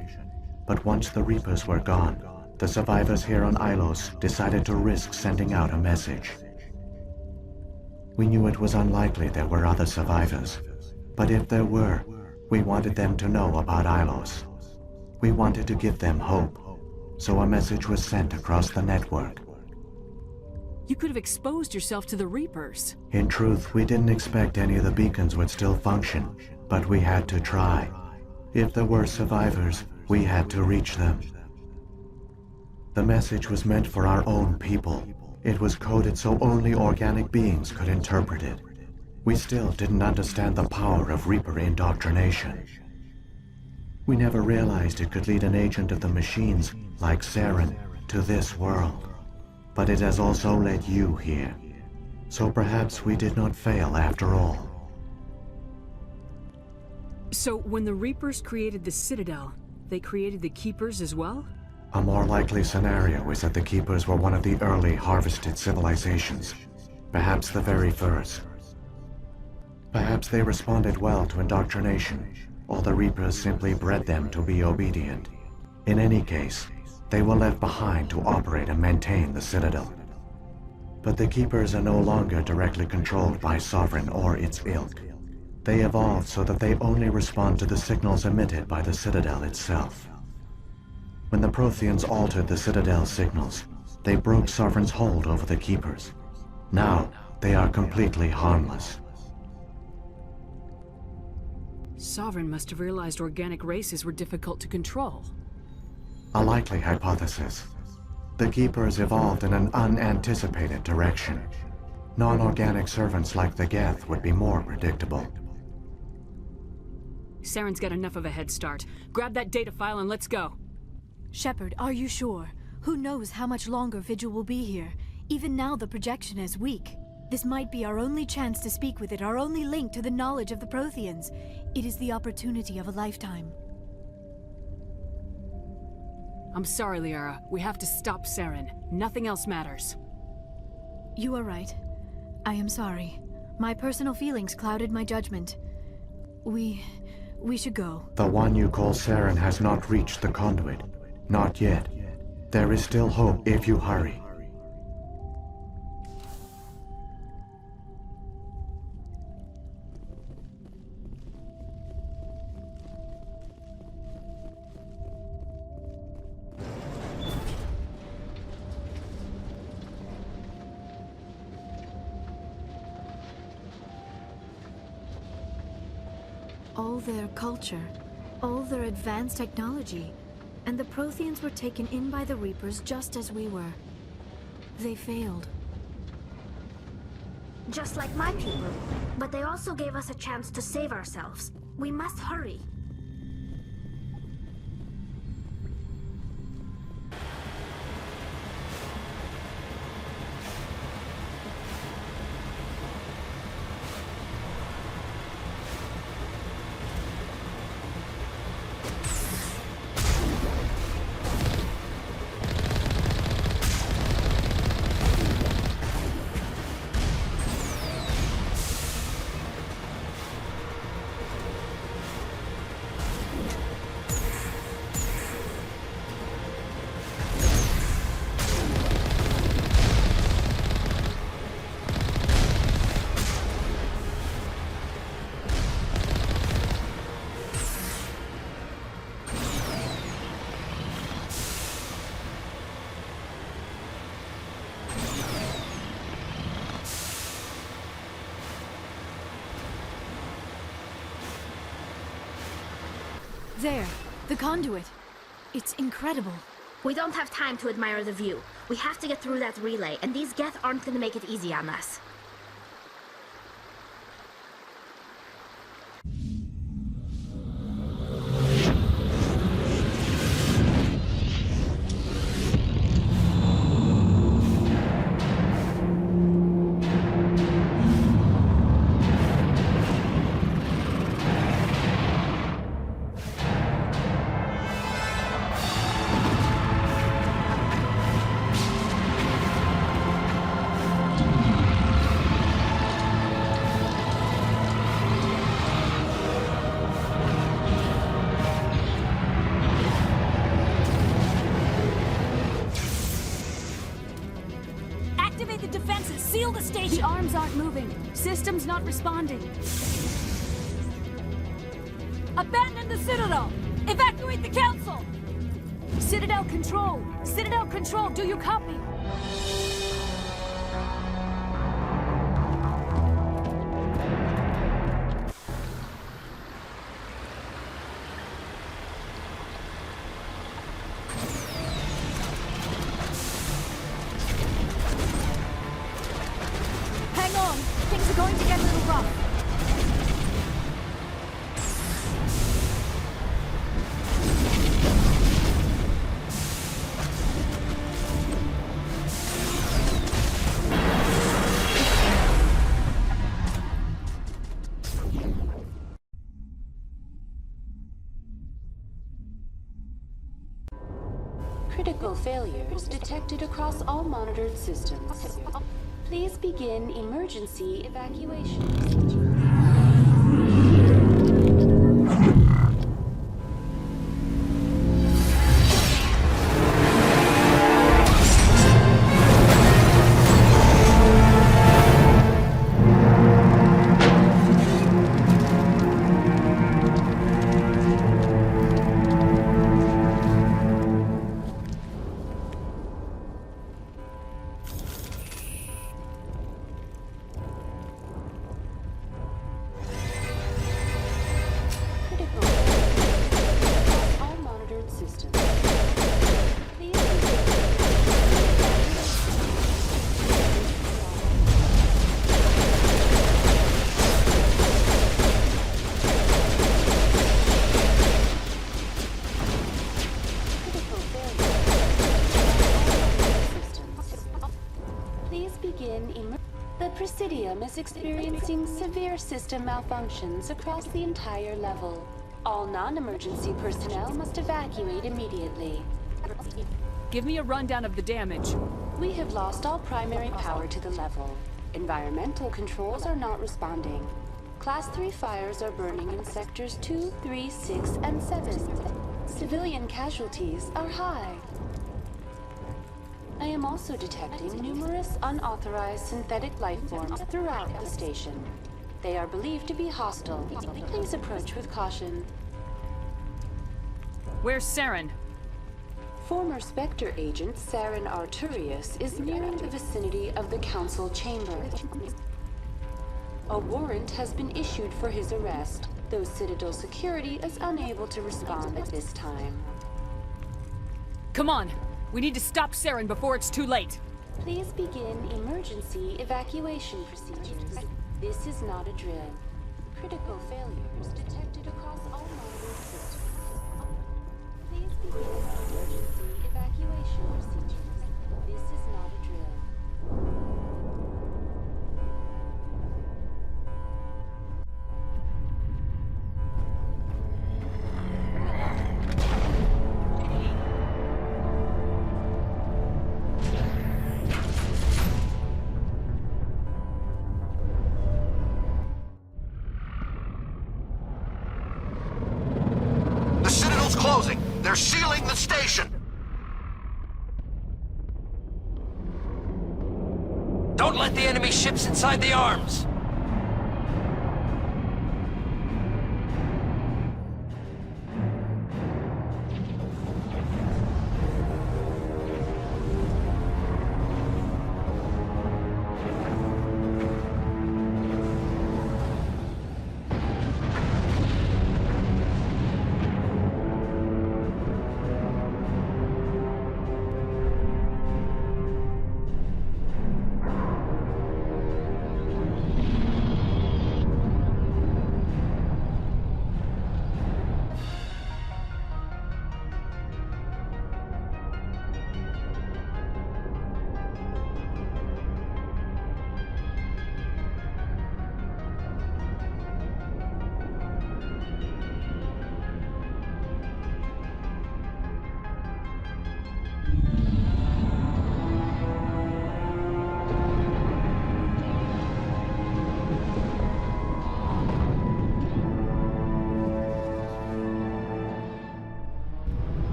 but once the Reapers were gone, the survivors here on Ilos decided to risk sending out a message. We knew it was unlikely there were other survivors, but if there were, we wanted them to know about Ilos. We wanted to give them hope, so a message was sent across the network. You could have exposed yourself to the Reapers. In truth, we didn't expect any of the beacons would still function, but we had to try. If there were survivors, we had to reach them. The message was meant for our own people. It was coded so only organic beings could interpret it. We still didn't understand the power of Reaper indoctrination. We never realized it could lead an agent of the machines, like Saren, to this world. But it has also led you here. So perhaps we did not fail after all. So when the Reapers created the Citadel, they created the Keepers as well? A more likely scenario is that the Keepers were one of the early harvested civilizations, perhaps the very first. Perhaps they responded well to indoctrination, or the Reapers simply bred them to be obedient. In any case, they were left behind to operate and maintain the Citadel. But the Keepers are no longer directly controlled by Sovereign or its ilk. They evolved so that they only respond to the signals emitted by the Citadel itself. When the Protheans altered the Citadel's signals, they broke Sovereign's hold over the Keepers. Now, they are completely harmless. Sovereign must have realized organic races were difficult to control. A likely hypothesis. The Keepers evolved in an unanticipated direction. Non-organic servants like the Geth would be more predictable. Saren's got enough of a head start. Grab that data file and let's go. Shepard, are you sure? Who knows how much longer Vigil will be here? Even now the projection is weak. This might be our only chance to speak with it, our only link to the knowledge of the Protheans. It is the opportunity of a lifetime. I'm sorry, Liara. We have to stop Saren. Nothing else matters. You are right. I am sorry. My personal feelings clouded my judgment. We should go. The one you call Saren has not reached the conduit. Not yet. There is still hope if you hurry. All their culture, All their advanced technology, and the Protheans were taken in by the Reapers just as we were. They failed. Just like my people. But they also gave us a chance to save ourselves. We must hurry. There, the conduit. It's incredible. We don't have time to admire the view. We have to get through that relay, and these Geth aren't gonna make it easy on us. Activate the defenses! Seal the station! The arms aren't moving. System's not responding. Abandon the Citadel! Evacuate the Council! Citadel Control! Citadel Control, do you copy? Hang on! Things are going to get a little rough. Critical failures detected across all monitored systems. Please begin emergency evacuation. The Presidium is experiencing severe system malfunctions across the entire level. All non-emergency personnel must evacuate immediately. Give me a rundown of the damage. We have lost all primary power to the level. Environmental controls are not responding. Class 3 fires are burning in sectors 2, 3, 6, and 7. Civilian casualties are high. I am also detecting numerous unauthorized synthetic life forms throughout the station. They are believed to be hostile. Please approach with caution. Where's Saren? Former Spectre agent Saren Arturius is nearing the vicinity of the Council chamber. A warrant has been issued for his arrest. though Citadel security is unable to respond at this time. Come on! We need to stop Saren before it's too late! Please begin emergency evacuation procedures. This is not a drill. Critical failures detected across all monitoring systems. Please begin emergency evacuation procedures. This is not a drill. The Citadel's closing. They're sealing the station. Don't let the enemy ships inside the arms!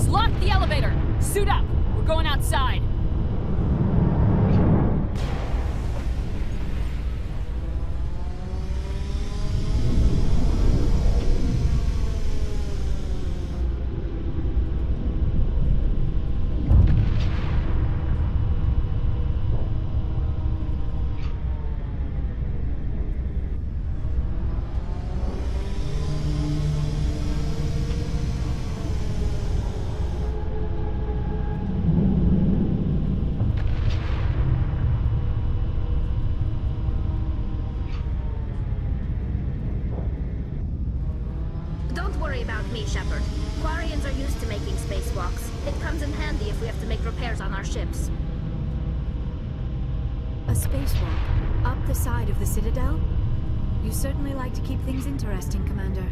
Lock the elevator! Suit up! We're going outside! Don't worry about me, Shepard. Quarians are used to making spacewalks. It comes in handy if we have to make repairs on our ships. A spacewalk? Up the side of the Citadel? You certainly like to keep things interesting, Commander.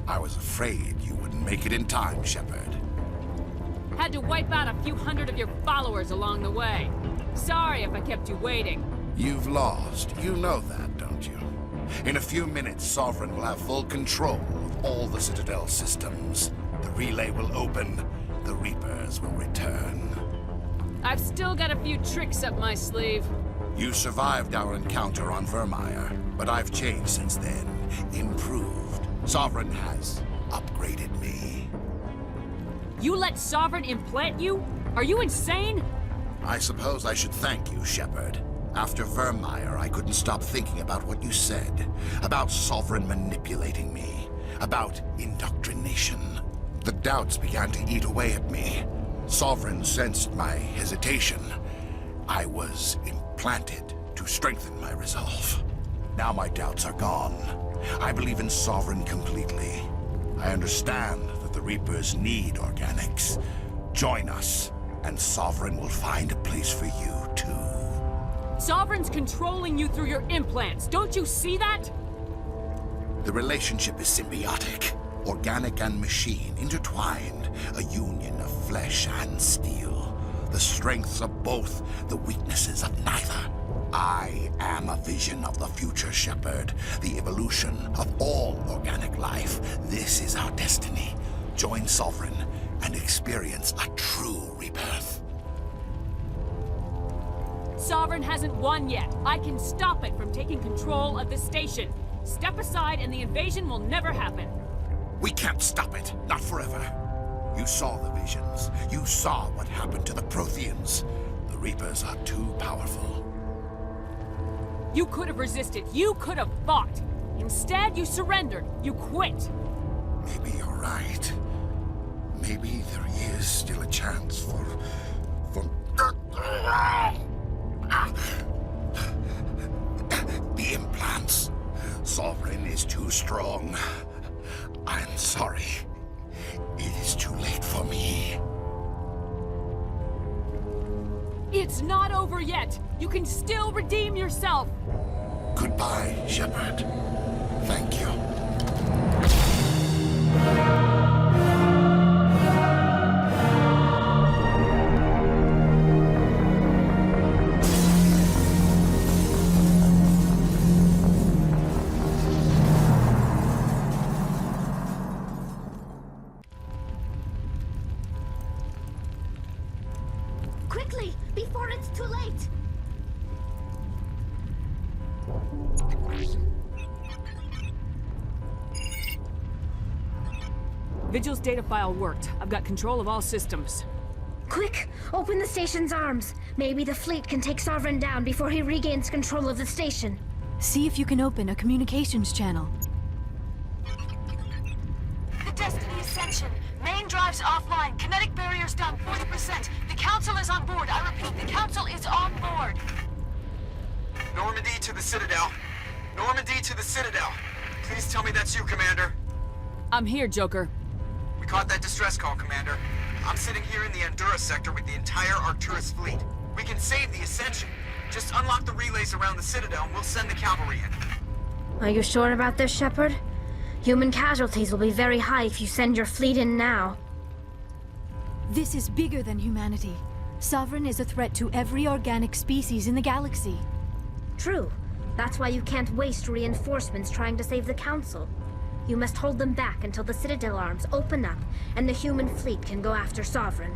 I was afraid you wouldn't make it in time, Shepard. Had to wipe out a few hundred of your followers along the way. Sorry if I kept you waiting. You've lost. You know that, don't you? In a few minutes, Sovereign will have full control of all the Citadel systems. The relay will open. The Reapers will return. I've still got a few tricks up my sleeve. You survived our encounter on Vermeer, but I've changed since then. Improved. Sovereign has upgraded me. You let Sovereign implant you? Are you insane? I suppose I should thank you, Shepard. After Vermeer, I couldn't stop thinking about what you said. About Sovereign manipulating me. About indoctrination. The doubts began to eat away at me. Sovereign sensed my hesitation. I was implanted to strengthen my resolve. Now my doubts are gone. I believe in Sovereign completely. I understand that the Reapers need organics. Join us, and Sovereign will find a place for you, too. Sovereign's controlling you through your implants. Don't you see that? The relationship is symbiotic. Organic and machine intertwined. A union of flesh and steel. The strengths of both, the weaknesses of neither. I am a vision of the future, Shepard. The evolution of all organic life. This is our destiny. Join Sovereign and experience a true rebirth. Sovereign hasn't won yet. I can stop it from taking control of the station. Step aside and the invasion will never happen. We can't stop it. Not forever. You saw the visions. You saw what happened to the Protheans. The Reapers are too powerful. You could have resisted. You could have fought. Instead, you surrendered. You quit. Maybe you're right. Maybe there is still a chance for... The implants. Sovereign is too strong. I'm sorry. It is too late for me. It's not over yet. You can still redeem yourself. Goodbye, Shepard. Thank you. Quickly, before it's too late! Vigil's data file worked. I've got control of all systems. Quick! Open the station's arms! Maybe the fleet can take Sovereign down before he regains control of the station. See if you can open a communications channel. The Destiny Ascension. Main drives offline. Kinetic barriers down 40%. The Council is on board. I repeat, the Council is on board. Normandy to the Citadel. Normandy to the Citadel. Please tell me that's you, Commander. I'm here, Joker. We caught that distress call, Commander. I'm sitting here in the Endura sector with the entire Arcturus fleet. We can save the Ascension. Just unlock the relays around the Citadel and we'll send the cavalry in. Are you sure about this, Shepard? Human casualties will be very high if you send your fleet in now. This is bigger than humanity. Sovereign is a threat to every organic species in the galaxy. True. That's why you can't waste reinforcements trying to save the Council. You must hold them back until the Citadel arms open up and the human fleet can go after Sovereign.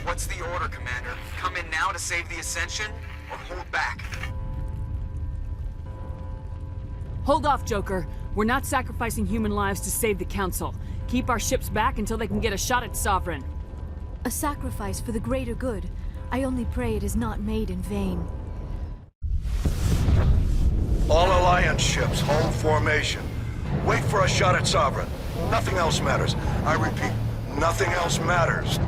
What's the order, Commander? Come in now to save the Ascension, or hold back? Hold off, Joker. We're not sacrificing human lives to save the Council. Keep our ships back until they can get a shot at Sovereign. A sacrifice for the greater good. I only pray it is not made in vain. All Alliance ships, hold formation. Wait for a shot at Sovereign. Nothing else matters. I repeat, nothing else matters.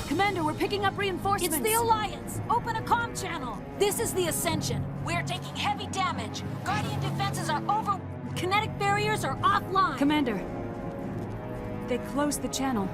Commander, we're picking up reinforcements. It's the Alliance. Open a comm channel. This is the Ascension. We're taking heavy damage. Guardian defenses are over. Kinetic barriers are offline. Commander, they closed the channel.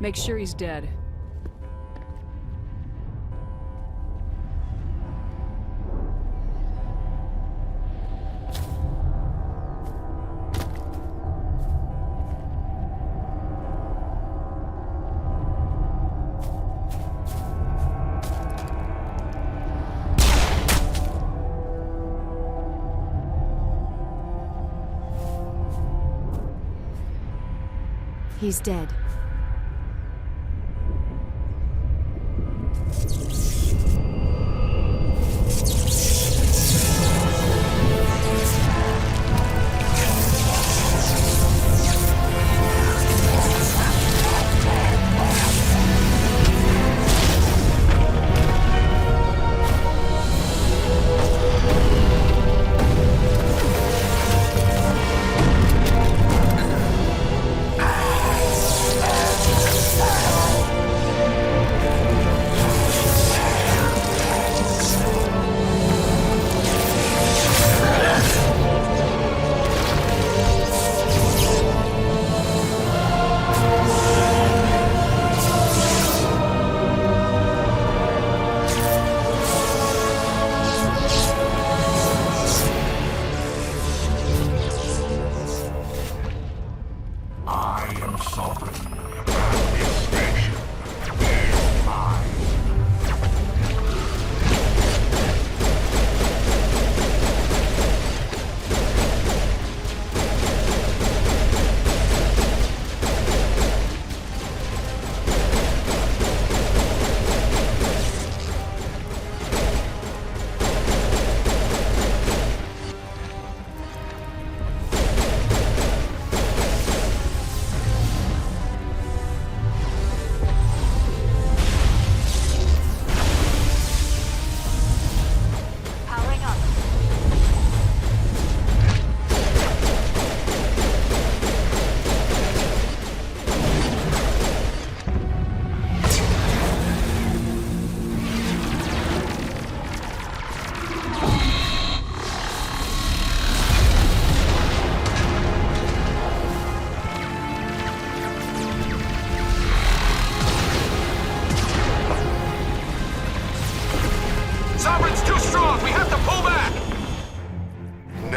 Make sure he's dead. He's dead.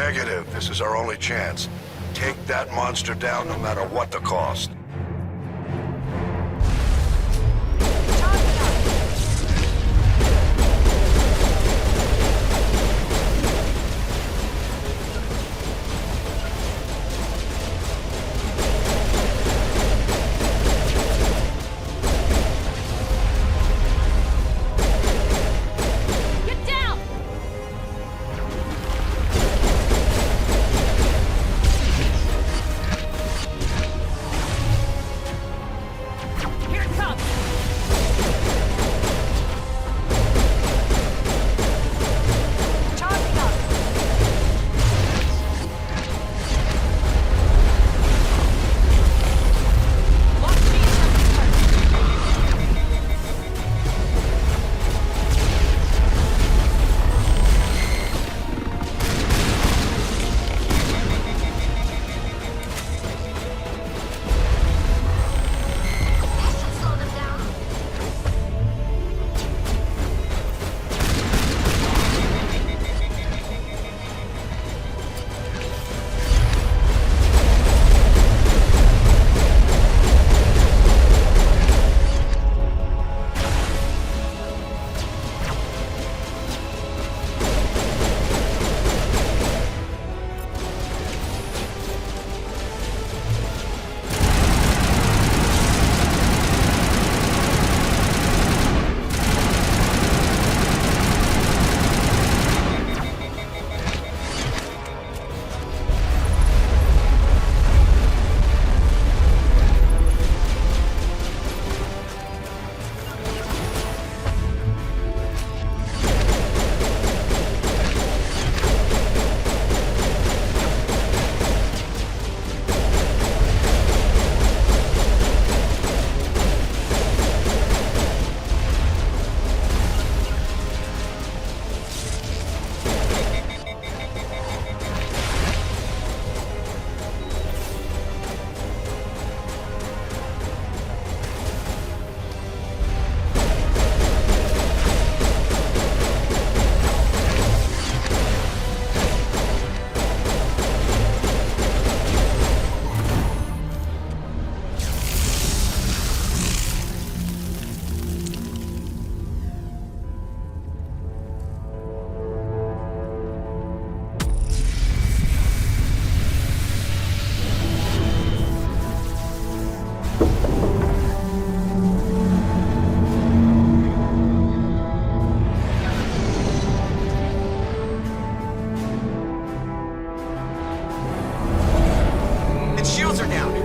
Negative. This is our only chance. Take that monster down no matter what the cost.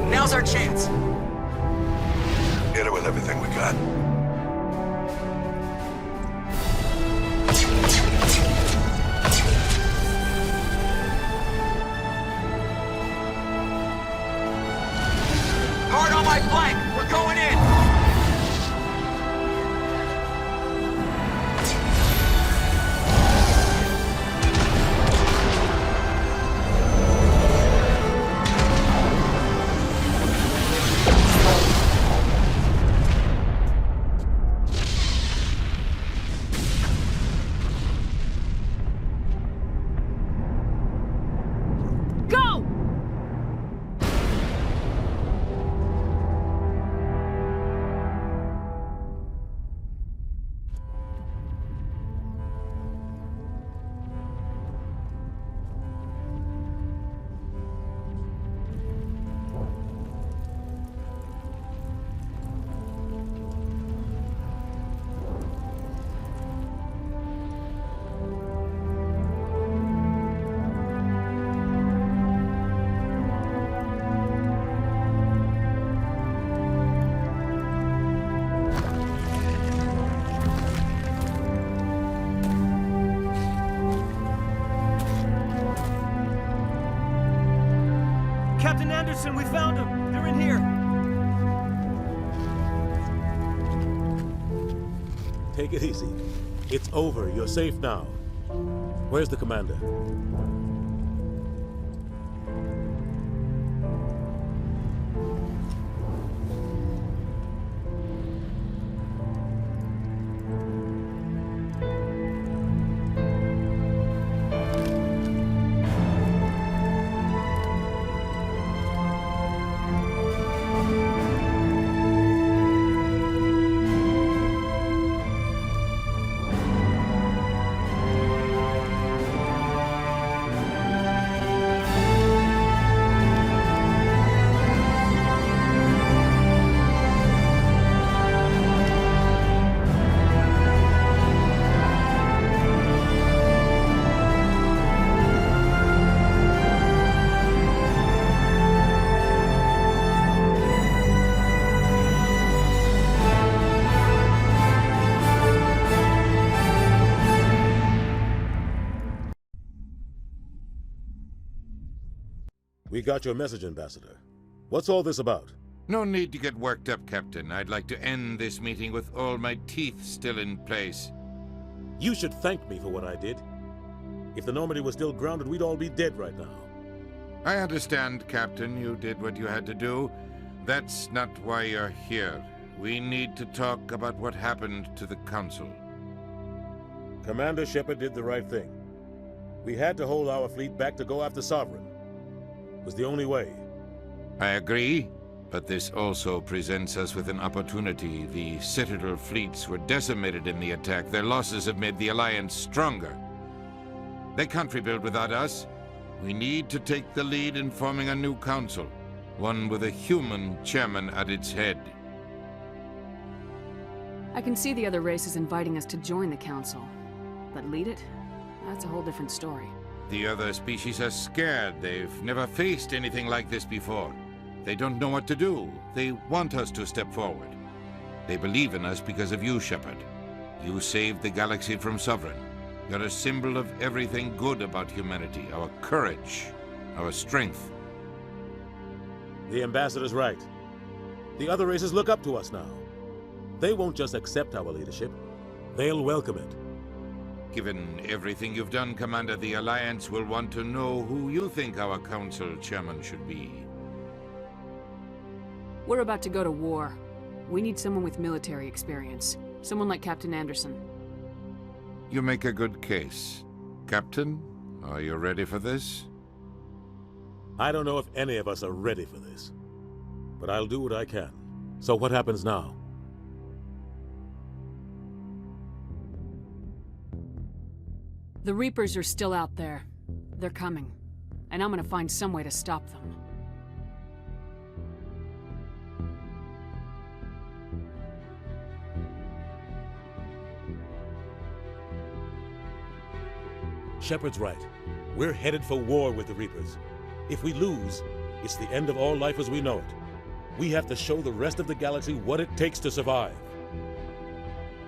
Now's our chance. Hit it with everything we got. Hard on my flank. We're going in. Captain Anderson, we found them. They're in here. Take it easy. It's over. You're safe now. Where's the commander? We got your message, Ambassador. What's all this about? No need to get worked up, Captain. I'd like to end this meeting with all my teeth still in place. You should thank me for what I did. If the Normandy was still grounded, we'd all be dead right now. I understand, Captain. You did what you had to do. That's not why you're here. We need to talk about what happened to the Council. Commander Shepard did the right thing. We had to hold our fleet back to go after Sovereign. It was the only way. I agree, but this also presents us with an opportunity. The Citadel fleets were decimated in the attack. Their losses have made the Alliance stronger. They can't rebuild without us. We need to take the lead in forming a new council, one with a human chairman at its head. I can see the other races inviting us to join the council, but lead it? That's a whole different story. The other species are scared. They've never faced anything like this before. They don't know what to do. They want us to step forward. They believe in us because of you, Shepard. You saved the galaxy from Sovereign. You're a symbol of everything good about humanity, our courage, our strength. The Ambassador's right. The other races look up to us now. They won't just accept our leadership. They'll welcome it. Given everything you've done, Commander, the Alliance will want to know who you think our council chairman should be. We're about to go to war. We need someone with military experience. Someone like Captain Anderson. You make a good case. Captain, are you ready for this? I don't know if any of us are ready for this, but I'll do what I can. So what happens now? The Reapers are still out there. They're coming. And I'm gonna find some way to stop them. Shepard's right. We're headed for war with the Reapers. If we lose, it's the end of all life as we know it. We have to show the rest of the galaxy what it takes to survive.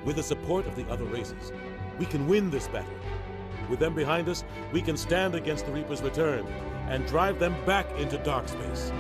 With the support of the other races, we can win this battle. With them behind us, we can stand against the Reapers' return and drive them back into dark space.